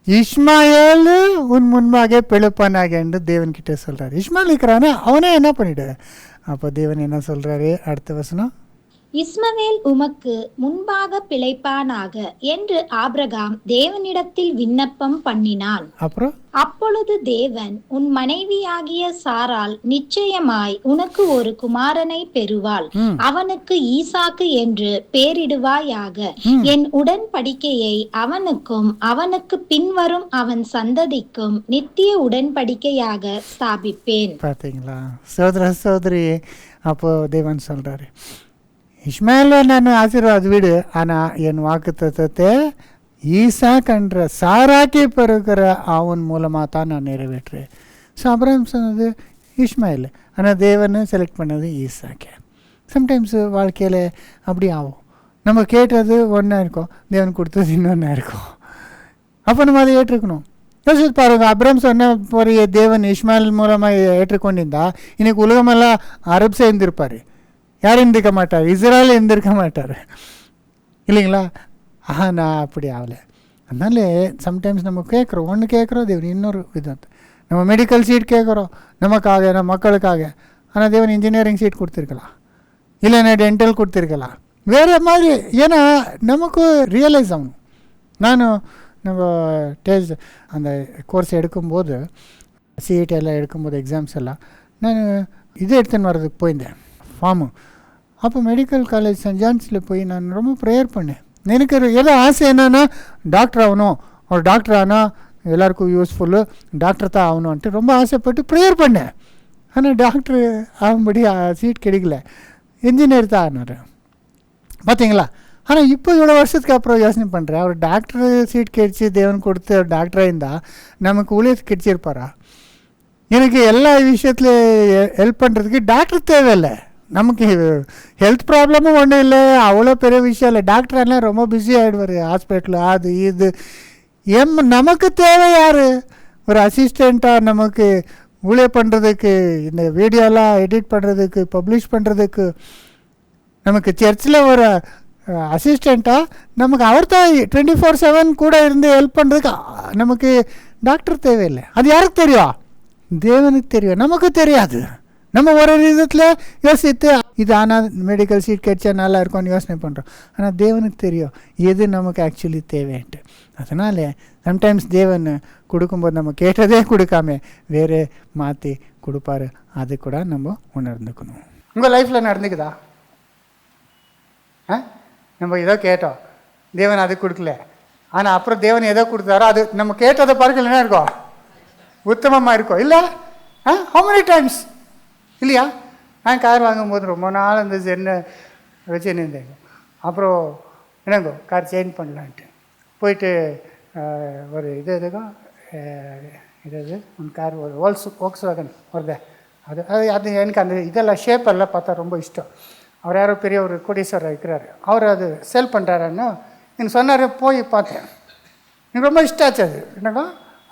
இஸ்மாயில் உன் முன்பாக பிழைப்பானாக என்று தேவன் கிட்ட சொல்றாரு. இஸ்மாயில் இருக்கிறானே அவனே என்ன பண்ணிடு. அப்போ தேவன் என்ன சொல்றாரு, அடுத்த வசனம், இஸ்மவேல் உமக்கு முன்பாக பிழைப்பானாக என்று ஆபிரகாம் தேவனிடத்தில் விண்ணப்பம் பண்ணினான். அப்புறம் அப்பொழுது தேவன், உன் மனைவியாகிய சாராள் நிச்சயமாய் உனக்கு ஒரு குமாரனை பெறுவாள், அவனுக்கு ஈசாக்கு என்று பெயரிடுவாயாக. என் உடன்படிக்கையை அவனுக்கும் அவனுக்கு பின்வரும் அவன் சந்ததிக்கும் நித்திய உடன்படிக்கையாக ஸ்தாபிப்பேன். பார்த்தீங்களா சோதர சோதரி. அப்போ தேவன் சொல்றாரு, இஸ்மாயில நான் ஆசீர்வாத வீடு, ஆனால் என் வாக்கு தத்துவத்தை ஈசாக்ன்ற சாராக்கி பிறகுற அவன் மூலமாக தான் நான் நிறைவேற்றுறேன். ஸோ அப்ரஹாம் சொன்னது இஸ்மாயில், ஆனால் தேவனை செலக்ட் பண்ணது ஈசாக்கே. சம்டைம்ஸு வாழ்க்கையில் அப்படி ஆகும். நம்ம கேட்டது ஒன்றா இருக்கும், தேவன் கொடுத்தது இன்னொன்றா இருக்கும். அப்போ நம்ம அதை ஏற்றுக்கணும். யோசிச்சு பாருங்க, அப்ரஹாம் சொன்ன போறிய தேவன் இஸ்மாயில் மூலமாக ஏற்றுக்கொண்டிருந்தா இன்னைக்கு உலகமெல்லாம் அரப்ஸே இருந்திருப்பார். யாரும் இருந்திருக்க மாட்டார், இஸ்ரேல் இருந்திருக்க மாட்டார் இல்லைங்களா? நான் அப்படி ஆகலை. அதனால சம்டைம்ஸ் நம்ம கேட்குறோம், ஒன்று கேட்குறோம், தேவன் இன்னொரு விதத்தை. நம்ம மெடிக்கல் சீட் கேட்குறோம் நமக்காக, நம்ம மக்களுக்காக, ஆனால் தேவன் இன்ஜினியரிங் சீட் கொடுத்துருக்கலாம், இல்லைன்னா டென்டல் கொடுத்துருக்கலாம், வேறு மாதிரி. ஏன்னா நமக்கு ரியலைஸ் ஆகணும். நானும் நம்ம டேஸ்ட் அந்த கோர்ஸ் எடுக்கும்போது, சிஇடி எல்லாம் எடுக்கும்போது, எக்ஸாம்ஸ் எல்லாம் நான் இது எடுத்துன்னு வர்றதுக்கு போயிருந்தேன், ஃபார்மு. அப்போ மெடிக்கல் காலேஜ் சென்ட் ஜான்ஸில் போய் நான் ரொம்ப ப்ரேயர் பண்ணேன். எனக்கு ஏதோ ஆசை என்னென்னா டாக்டர் ஆகணும், ஒரு டாக்டர் ஆனால் எல்லாருக்கும் யூஸ்ஃபுல்லு, டாக்டர் தான் ஆகணும்ன்ட்டு ரொம்ப ஆசைப்பட்டு ப்ரேயர் பண்ணேன். ஆனால் டாக்டர் ஆகும்படி சீட் கிடைக்கல, இன்ஜினியர் தான் ஆனார். பார்த்தீங்களா? ஆனால் இப்போ இவ்வளோ வருஷத்துக்கு அப்புறம் யோசனை பண்ணுறேன், அவர் டாக்டர் சீட் கிடைச்சி தேவன் கொடுத்து அவர் டாக்டராக இருந்தால் நமக்கு ஊழியத்துக்கு கிடைச்சிருப்பாரா? எனக்கு எல்லா விஷயத்துலையும் ஹெல்ப் பண்ணுறதுக்கு டாக்டர் தேவையில்லை. நமக்கு ஹெல்த் ப்ராப்ளமும் ஒன்றும் இல்லை, அவ்வளோ பெரிய விஷயம் இல்லை. டாக்டர்லாம் ரொம்ப பிஸி ஆகிடுவார் ஹாஸ்பிட்டலு, அது இது. நமக்கு தேவை யார்? ஒரு அசிஸ்டண்ட்டாக நமக்கு ஊழியம் பண்ணுறதுக்கு, இந்த வீடியோலாம் எடிட் பண்ணுறதுக்கு, பப்ளிஷ் பண்ணுறதுக்கு, நமக்கு சர்ச்சில் ஒரு அசிஸ்டண்ட்டாக நமக்கு அவர் தான் 24/7 கூட இருந்து ஹெல்ப் பண்ணுறதுக்கு நமக்கு டாக்டர் தேவையில்லை. அது யாருக்கு தெரியும்? தேவனுக்கு தெரியும், நமக்கு தெரியாது. நம்ம ஒரு விதத்தில் யோசித்து இது ஆனால் மெடிக்கல் சீட் கிடைச்சா நல்லா இருக்கும்னு யோசனை பண்ணுறோம். ஆனால் தேவனுக்கு தெரியும் எது நமக்கு ஆக்சுவலி தேவைன்ட்டு. அதனால் சம்டைம்ஸ் தேவன் கொடுக்கும்போது நம்ம கேட்டதே கொடுக்காம வேறு மாற்றி கொடுப்பாரு. அது கூட நம்ம உணர்ந்துக்கணும். உங்கள் லைஃப்பில் நடந்துக்குதா? நம்ம ஏதோ கேட்டோம், தேவன் அது கொடுக்கல, ஆனால் அப்புறம் தேவன் ஏதோ கொடுத்தாரோ அது நம்ம கேட்டதை பார்க்க என்ன இருக்கும்? உத்தமமாக இருக்கும் இல்லை? ஹவு மெனி டைம்ஸ் இல்லையா? நான் கார் வாங்கும்போது ரொம்ப நாள் அந்த ஜென்னை வச்சுன்னு இருந்தேங்க. அப்புறம் என்னங்கோ கார் சேஞ்ச் பண்ணலான்ட்டு போயிட்டு ஒரு இதுக்கும் இது ஒன்று கார் ஒரு வோக்ஸ் வேகன் வருது. அது அது அது எனக்கு அந்த இதெல்லாம் ஷேப்பெல்லாம் பார்த்தா ரொம்ப இஷ்டம். அவர் யாரோ பெரிய ஒரு கோடீஸ்வரர் இருக்கிறார், அவர் அது சேல் பண்ணுறாருன்னு எனக்கு சொன்னார். போய் பார்த்தேன், எனக்கு ரொம்ப இஷ்டம் ஆச்சு. அது என்னக்கா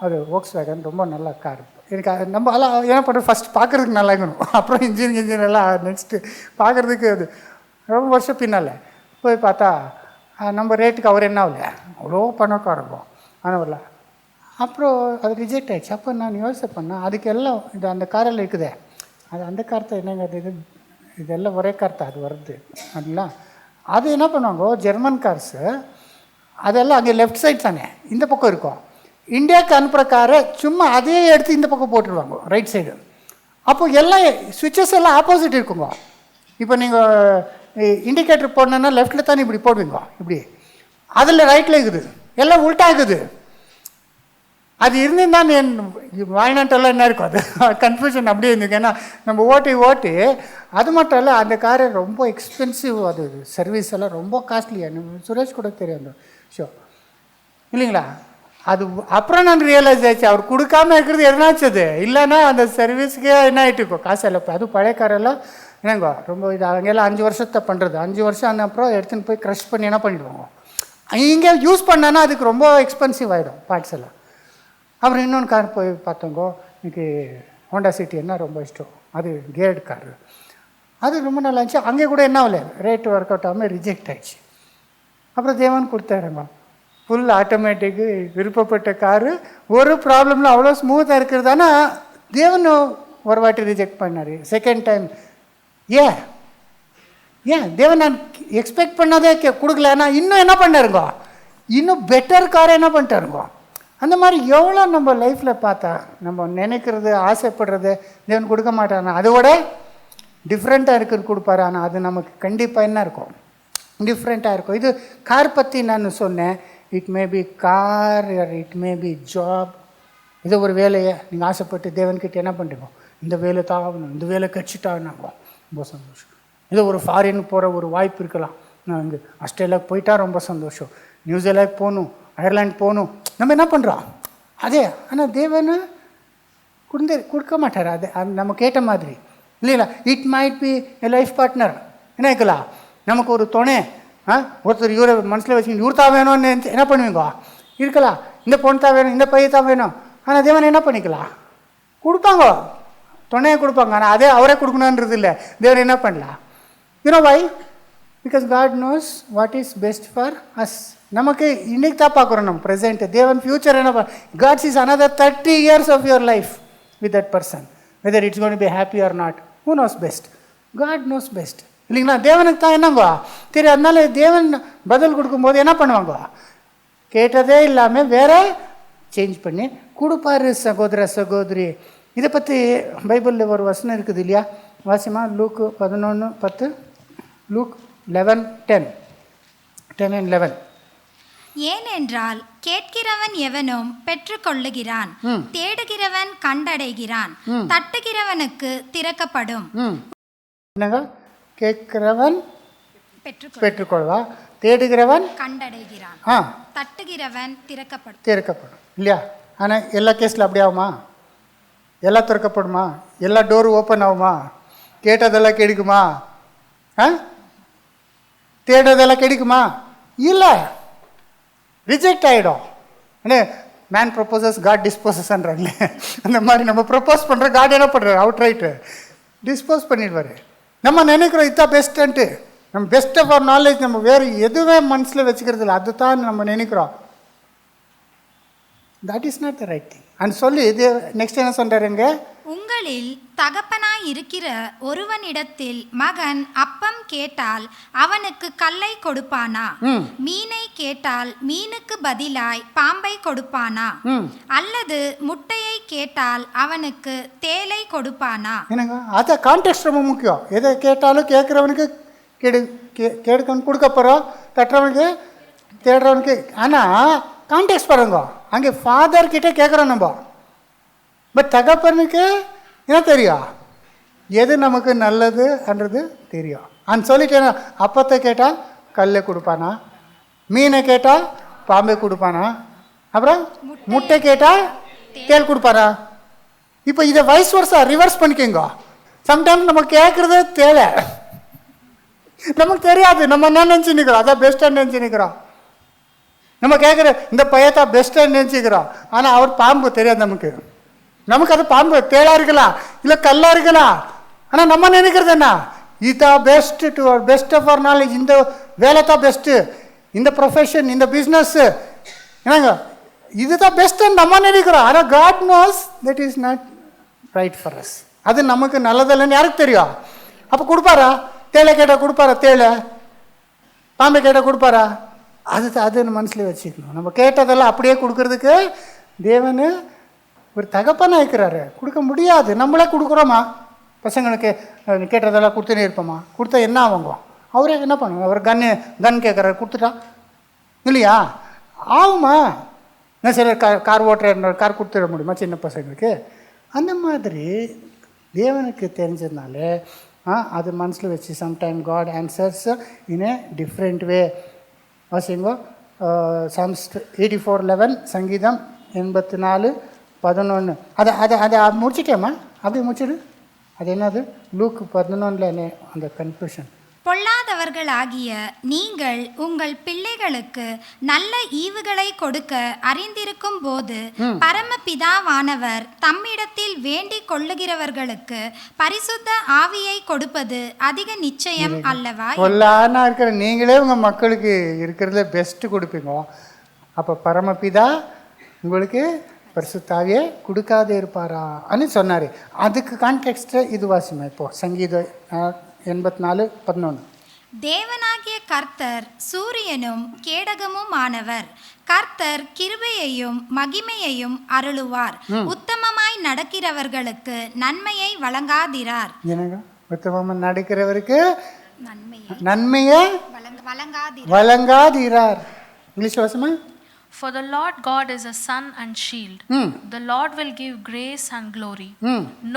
அது வோக்ஸ் வேகன் ரொம்ப நல்ல கார். எனக்கு அது நம்ம எல்லாம் என்ன பண்ணுறோம், ஃபஸ்ட் பார்க்குறதுக்கு நல்லா இருக்கணும், அப்புறம் இன்ஜின் எல்லாம் நெக்ஸ்ட்டு பார்க்குறதுக்கு. அது ரொம்ப வருஷம் பின்னால் போய் பார்த்தா நம்ம ரேட்டுக்கு அவர் என்ன ஆகல, அவ்வளோ பணக்காரங்க ஆனால் வரல. அப்புறம் அது ரிஜெக்ட் ஆகிடுச்சு. அப்போ நான் யோசனை பண்ணேன், அதுக்கு எல்லாம் இது அந்த காரெல்லாம் இருக்குதே, அது அந்த கார் தான் என்னங்க இது, இதெல்லாம் ஒரே கார் தான் அது வருது அப்படிலாம். அது என்ன பண்ணுவாங்க, ஜெர்மன் கார்ஸு அதெல்லாம் அங்கே லெஃப்ட் சைட் தானே இந்த பக்கம் இருக்கும். இந்தியாவுக்கு அனுப்புகிற காரை சும்மா அதே எடுத்து இந்த பக்கம் போட்டுருவாங்க ரைட் சைடு. அப்போ எல்லாம் சுவிட்சஸ் எல்லாம் ஆப்போசிட் இருக்குங்க. இப்போ நீங்கள் இண்டிகேட்டர் போடணுன்னா லெஃப்ட்டில் தானே இப்படி போடுவீங்க, இப்படி அதில் ரைட்டில் இருக்குது, எல்லாம் உல்ட்டா இருக்குது. அது இருந்துதான் என் வாய்நாட்டெல்லாம் என்ன இருக்கும், அது கன்ஃபியூஷன் அப்படியே இருந்துங்க. ஏன்னா நம்ம ஓட்டி அது மட்டும் இல்லை, அந்த காரை ரொம்ப எக்ஸ்பென்சிவ், அது சர்வீஸ் எல்லாம் ரொம்ப காஸ்ட்லியாக. சுரேஷ் கூட தெரியும் அந்த ஷோ இல்லைங்களா? அது அப்புறம் நான் ரியலைஸ் ஆச்சு, அவர் கொடுக்காம இருக்கிறது எதனாச்சது இல்லைன்னா அந்த சர்வீஸுக்கே என்ன ஆகிட்டு இருக்கும் காசு எல்லாம். அது பழைய காரெல்லாம் என்னங்க ரொம்ப இது அங்கெல்லாம் 5 வருஷத்தை பண்ணுறது, 5 வருஷம் ஆன அப்புறம் எடுத்துன்னு போய் க்ரஷ் பண்ணி என்ன பண்ணிடுவாங்க. இங்கே யூஸ் பண்ணான்னா அதுக்கு ரொம்ப எக்ஸ்பென்சிவ் ஆகிடும் பார்ட்ஸ் எல்லாம். அப்புறம் இன்னொன்று கார் போய் பார்த்தோங்கோ, எனக்கு ஹோண்டா சிட்டி என்ன ரொம்ப இஷ்டம், அது கேர்டு காரு, அது ரொம்ப நல்லா இருந்துச்சு. அங்கே கூட என்ன ஆகல, ரேட்டு ஒர்க் அவுட் ஆகாமல் ரிஜெக்ட் ஆகிடுச்சு. அப்புறம் தேவன் கொடுத்தாருங்க ஃபுல் ஆட்டோமேட்டிக்கு, விருப்பப்பட்ட காரு, ஒரு ப்ராப்ளம்ல அவ்வளோ ஸ்மூத்தாக இருக்கிறது. ஆனால் தேவன் ஒரு வாட்டி ரிஜெக்ட் பண்ணார், செகண்ட் டைம். ஏன் தேவன் நான் எக்ஸ்பெக்ட் பண்ணாதே கொடுக்கலன்னா இன்னும் என்ன பண்ணாருங்கோ, இன்னும் பெட்டர் காரை என்ன பண்ணிட்டாருங்கோ. அந்த மாதிரி எவ்வளோ நம்ம லைஃப்பில் பார்த்தா நம்ம நினைக்கிறது ஆசைப்படுறது தேவன் கொடுக்க மாட்டானா, அதோட டிஃப்ரெண்ட்டாக இருக்குன்னு கொடுப்பாரு. ஆனால் அது நமக்கு கண்டிப்பாக என்ன இருக்கும், டிஃப்ரெண்ட்டாக இருக்கும். இது கார் பற்றி நான் சொன்னேன். It may be car R it may be job. இது ஒரு வேலையை நீங்கள் ஆசைப்பட்டு தேவன்கிட்ட என்ன பண்ணுறீங்க, இந்த வேலை தான் ஆகணும், இந்த வேலை கட்சிட்டாங்கன்னாங்க ரொம்ப சந்தோஷம். இது ஒரு ஃபாரின் போகிற ஒரு வாய்ப்பு இருக்கலாம், நான் இங்கே ஆஸ்திரேலியாவுக்கு போயிட்டா ரொம்ப சந்தோஷம், நியூசிலாந்து போகணும், அயர்லாந்து போகணும், நம்ம என்ன பண்ணுறோம் அதே. ஆனால் தேவன் கொடுக்க மாட்டார் அது நம்ம கேட்ட மாதிரி இல்லைங்களா. It might be a life partner, என்ன இருக்கலாம் நமக்கு ஒரு துணை. ஒருத்தர் இவரை மனசில் வச்சுக்கிட்டு இவர் தான் வேணும்னு என்ன பண்ணுவீங்க இருக்கலாம், இந்த பொண்ணு தான் வேணும், இந்த பையன் தான் வேணும். ஆனால் தேவன் என்ன பண்ணிக்கலாம் கொடுப்பாங்க, துணையை கொடுப்பாங்க. ஆனால் அதே அவரே கொடுக்கணுன்றது இல்லை, தேவன் என்ன பண்ணலாம். You know why? Because God knows what is best for us. நமக்கு இன்னைக்கு தான் பார்க்குறோம் நம்ம ப்ரெசென்ட். தேவன் ஃபியூச்சர் என்ன God is another 30 years of your life with that person, whether it's going to be happy or not. Who knows best? God knows best, இல்லைங்களா. தேவனுக்கு தான் என்னங்க தெரியும். அதனால தேவன் பதில் கொடுக்கும்போது என்ன பண்ணுவாங்க, கேட்டதே இல்லாமல் வேற சேஞ்ச் பண்ணி கொடுப்பாரு சகோதர சகோதரி. இதை பற்றி பைபிளில் ஒரு வசனம் இருக்குது இல்லையா, வாசிமா லூக் 11:10, லூக் 11:10 and 11. ஏனென்றால் கேட்கிறவன் எவனும் பெற்றுக்கொள்ளுகிறான், தேடுகிறவன் கண்டடைகிறான், தட்டுகிறவனுக்கு திறக்கப்படும். என்னங்க, கேட்கிறவன் பெற்றுக்கொள்வா, தேடுகிறவன் கண்டடைகிறான், தட்டுகிறவன் திறக்கப்படும் இல்லையா. ஆனால் எல்லா கேஸில் அப்படி ஆகுமா? எல்லாம் திறக்கப்படுமா? எல்லா டோரும் ஓப்பன் ஆகுமா? கேட்டதெல்லாம் கிடைக்குமா? தேடுறதெல்லாம் கிடைக்குமா? இல்லை, ரிஜெக்ட் ஆகிடும். ஏன்னா மேன் ப்ரொப்போசஸ் காட் டிஸ்போசஸ்ன்றாங்களே, அந்த மாதிரி நம்ம ப்ரப்போஸ் பண்ணுற காட் என்ன பண்ணுறாரு, அவுட் ரைட்டு டிஸ்போஸ் பண்ணிடுவார். நம்ம நினைக்கிறோம் இதுதான் பெஸ்ட்டுன்ட்டு, நம்ம பெஸ்ட் ஆஃப் அவர் நாலேஜ் நம்ம வேறு எதுவுமே மனசில் வச்சுக்கிறது இல்லை, அதுதான் நம்ம நினைக்கிறோம். That is not the right thing. And சொல்லி இது நெக்ஸ்ட் என்ன சொல்கிறாருங்க, உங்களில் தகப்பனாய் இருக்கிற ஒருவனிடத்தில் மகன் அப்பம் கேட்டால் அவனுக்கு கல்லை கொடுப்பானா? மீனை கேட்டால் மீனுக்கு பதிலாய் பாம்பை கொடுப்பானா? அல்லது முட்டையை கேட்டால் அவனுக்கு தேலை கொடுப்பானா? என்னங்க, அதை கான்டெக்ஸ்ட் ரொம்ப முக்கியம். எதை கேட்டாலும் கேட்குறவனுக்கு கேட்கவனுக்கு கொடுக்க போகிறோம், தட்டுறவனுக்கு தேடுறவனுக்கு. ஆனால் கான்டெக்ஸ்ட் பாருங்க, அங்கே ஃபாதர் கிட்டே கேட்குறோம் நம்ம, பட் தகப்பனுக்கு என்ன தெரியும், எது நமக்கு நல்லதுன்றது தெரியும். அன்னு சொல்லிட்டேன்னா அப்பத்தை கேட்டால் கல்லை கொடுப்பானா, மீனை கேட்டால் பாம்பை கொடுப்பானா, அப்புறம் முட்டை கேட்டால் தேல் கொடுப்பானா. இப்போ இதை வைஸ் வருஷா ரிவர்ஸ் பண்ணிக்கோங்க. சம்டைம்ஸ் நம்ம கேட்குறதே தேவை நமக்கு தெரியாது, நம்ம என்ன நினச்சி நிற்கிறோம் அதான் பெஸ்ட்டாக நினச்சி நிற்கிறோம். நம்ம கேட்குற இந்த பையத்தான் பெஸ்ட்டாக நினச்சிக்கிறோம், ஆனால் அவர் பாம்பு தெரியாது நமக்கு. நமக்கு அது பாம்பு தேளாக இருக்கலாம், இல்லை கல்லாக இருக்கலாம். ஆனால் நம்ம நினைக்கிறது என்ன, இதுதான் best to best of our knowledge, இந்த வேலை தான் பெஸ்ட்டு, இந்த ப்ரொஃபஷன், இந்த பிஸ்னஸ்ஸு என்னங்க இதுதான் பெஸ்ட்டுன்னு நம்ம நினைக்கிறோம். ஆனால் God knows that is not right for us. அது நமக்கு நல்லதில்லைன்னு யாருக்கு தெரியும். அப்போ கொடுப்பாரா? தேலை கேட்டால் கொடுப்பாரா? தேலை பாம்பை கேட்டால் கொடுப்பாரா? அது மனசில் வச்சுக்கணும். நம்ம கேட்டதெல்லாம் அப்படியே கொடுக்கறதுக்கு தேவன் ஒரு தகப்பனாக இருக்கிறாரு, கொடுக்க முடியாது. நம்மளே கொடுக்குறோமா? பசங்களுக்கு கேட்டதெல்லாம் கொடுத்துனே இருப்போமா? கொடுத்தா என்ன ஆகுங்க? அவரே என்ன பண்ணுவாங்க, அவர் கன் கேட்குறாரு, கொடுத்துட்டா இல்லையா ஆகுமா? என்ன சில கார் ஓட்டுற கார் கொடுத்துட முடியுமா சின்ன பசங்களுக்கு? அந்த மாதிரி தேவனுக்கு தெரிஞ்சதுனால அது மனசில் வச்சு sometime God answers in a different way. வாசிங்கோ Psalms 84:11, சங்கீதம் 84:11. அதை முடிச்சிட்டேம்மா, அப்படி முடிச்சிடு. அது என்னது, லூக் 11 அந்த கன்க்ளூஷன். பொல்லாதவர்களாகிய நீங்கள் உங்கள் பிள்ளைகளுக்கு நல்ல ஈவுகளை கொடுக்க அறிந்திருக்கும் போது பரமபிதாவானவர் தம்மிடத்தில் வேண்டிக் கொள்ளுகிறவர்களுக்கு பரிசுத்த ஆவியை கொடுப்பது அதிக நிச்சயம் அல்லவா? பொல்லானா இருக்கிற நீங்களே உங்கள் மக்களுக்கு இருக்கிறதுல பெஸ்ட்டு கொடுப்பீங்க, அப்போ பரமபிதா உங்களுக்கு பரிசுத்தாவியை கொடுக்காதே இருப்பாரா அப்படின்னு சொன்னார். அதுக்கு கான்டெக்ஸ்ட்டு இது வாசிமா. இப்போது சங்கீதம் 84:11. தேவனாகிய கர்த்தர் சூரியனும் கேடகமும் ஆனவர். கர்த்தர் கிருபையையும் மகிமையையும் அருளுவார். உத்தமமாய் நடக்கிறவர்களுக்கு நன்மையை வழங்காதிரார். என்னங்க, உத்தமமாக நடக்கிறவருக்கு நன்மையை வழங்காதிரார். இங்கிலீஷ் வாசமா. For the Lord God is a sun and shield. The Lord will give grace and glory.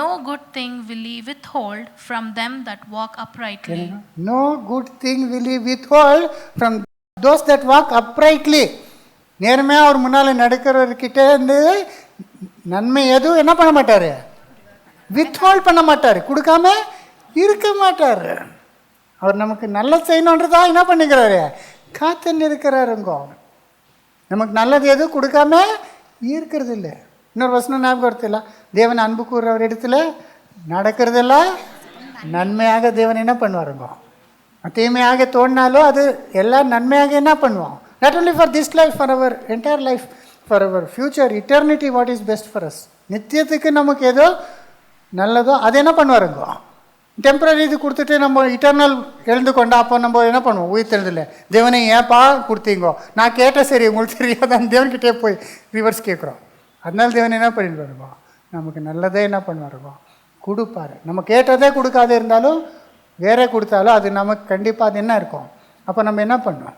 No good thing will he withhold from them that walk uprightly. No good thing will he withhold from those that walk uprightly. நேர்மையாக அவர் முன்னால் நடக்கிறவர்கிட்ட இருந்து நன்மை எதுவும் என்ன பண்ண மாட்டார், வித்ஹோல்ட் பண்ண மாட்டார், கொடுக்காம இருக்க மாட்டார். அவர் நமக்கு நல்ல செய்யணுன்றதா என்ன பண்ணிக்கிறாரு, காத்துன்னு இருக்கிறாருங்கோ. நமக்கு நல்லது எதுவும் கொடுக்காம இருக்கிறது இல்லை. இன்னொரு வசனம் ஞாபகம் வருத்தில்ல, தேவன் அன்பு கூறுறவர் இடத்துல நடக்கிறதெல்லாம் நன்மையாக தேவன் என்ன பண்ணுவாருங்கோ. தீமையாக தோணினாலும் அது எல்லாம் நன்மையாக என்ன பண்ணுவோம். Not only for this life, for our entire life, for our future eternity. What is best for us, நித்தியத்துக்கு நமக்கு ஏதோ நல்லதோ அது என்ன பண்ணுவாருங்கோ. டெம்பரரி இது கொடுத்துட்டு நம்ம இட்டர்னல் எழுந்து கொண்டா அப்போ நம்ம என்ன பண்ணுவோம், உயிர் தெரிஞ்சதில்லை. தேவனை ஏன்ப்பா கொடுத்தீங்கோ, நான் கேட்ட சரி உங்களுக்கு தெரியாதான் தேவன்கிட்டே போய் ரிவர்ஸ் கேட்குறோம். அதனால தேவன் என்ன பண்ணிட்டு வருவோ, நமக்கு நல்லதே என்ன பண்ணுவாருங்கோ, கொடுப்பாரு. நம்ம கேட்டதே கொடுக்காதே இருந்தாலும் வேற கொடுத்தாலும் அது நமக்கு கண்டிப்பாக அது என்ன இருக்கும். அப்போ நம்ம என்ன பண்ணோம்,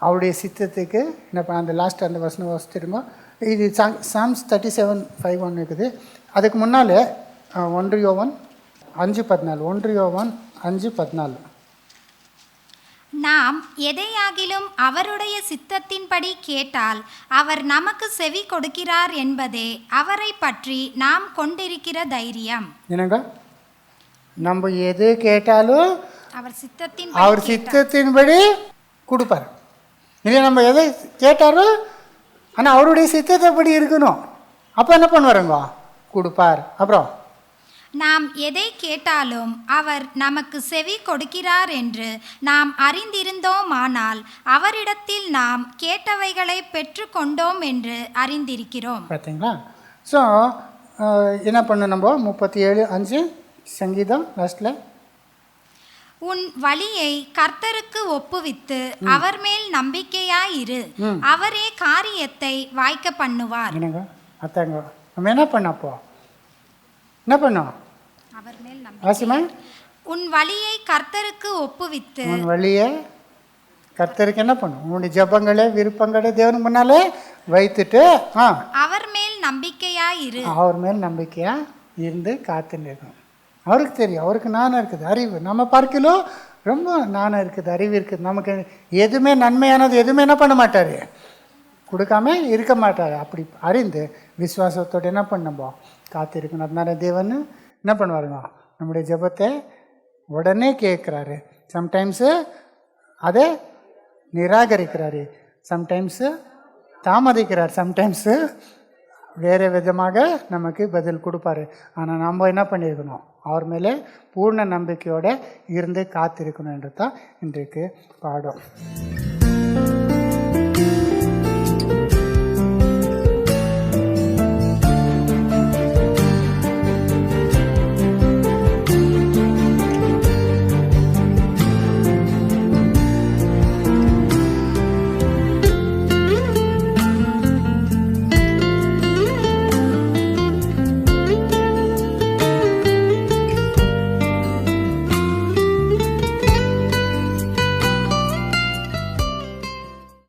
அவருடைய சித்தத்துக்கு என்ன பண்ண. அந்த லாஸ்ட் அந்த வசனம் வசிச்சிருங்க. இது சாம்ஸ் 37:5 இருக்குது. அதுக்கு முன்னால் 1 யோவான் 5:14, 1 யோவான் 5:14. நாம் எதையாகிலும் அவருடைய சித்தத்தின்படி கேட்டால் அவர் நமக்கு செவி கொடுக்கிறார் என்பதே அவரை பற்றி நாம் கொண்டிருக்கிற தைரியம். என்னங்க, நம்ம எது கேட்டாலும் அவர் சித்தத்தின்படி கொடுப்பார். இல்லை நம்ம எதை கேட்டாலும் ஆனால் அவருடைய சித்தத்தைப்படி இருக்கணும். அப்போ என்ன பண்ணுவாருங்க, கொடுப்பார். அப்புறம் நாம் எதை கேட்டாலும் அவர் நமக்கு செவி கொடுக்கிறார் என்று நாம் அறிந்திருந்தோமானால் அவரிடத்தில் நாம் கேட்டவைகளை பெற்று கொண்டோம் என்று அறிந்திருக்கிறோம். பார்த்தீங்களா? ஸோ என்ன பண்ணணும் நம்ம 37:5 சங்கீதம் லாஸ்ட்டில், உன் வழியை கர்த்தருக்கு ஒப்புவித்து அவர் மேல் நம்பிக்கையாயிரு, அவரே காரியத்தை வாய்க்க பண்ணுவார். என்னங்க அத்தாங்க, நம்ம என்ன பண்ணப்போ என்ன பண்ணோம், அவர் மேல் ஆசிமா, உன் வழியை கர்த்தருக்கு ஒப்புவித்து, உன் வழியை கர்த்தருக்கு என்ன பண்ணும், உன்னுடைய ஜபங்களே விருப்பங்களே தேவனுக்கு முன்னாலே வைத்துட்டு அவர் மேல் நம்பிக்கையாயிரு, அவர் மேல் நம்பிக்கையா இருந்து காத்துன்னு இருக்கணும். அவருக்கு தெரியும், அவருக்கு ஞானம் இருக்குது, அறிவு. நம்ம பார்க்கலும் ரொம்ப ஞானம் இருக்குது, அறிவு இருக்குது. நமக்கு எதுவுமே நன்மையானது எதுவுமே என்ன பண்ண மாட்டார், கொடுக்காம இருக்க மாட்டார். அப்படி அறிந்து விசுவாசத்தோடு என்ன பண்ணப்போ காத்து இருக்கணும். அதனால தேவன் என்ன பண்ணுவாருங்க, நம்முடைய ஜெபத்தை உடனே கேட்குறாரு. சம்டைம்ஸு அதை நிராகரிக்கிறாரு, சம்டைம்ஸு தாமதிக்கிறார், சம்டைம்ஸு வேறு விதமாக நமக்கு பதில் கொடுப்பாரு. ஆனால் நம்ம என்ன பண்ணியிருக்கணும், அவர் மேலே பூர்ண நம்பிக்கையோடு இருந்து காத்திருக்கணும் என்று தான் இன்றைக்கு பாடம்.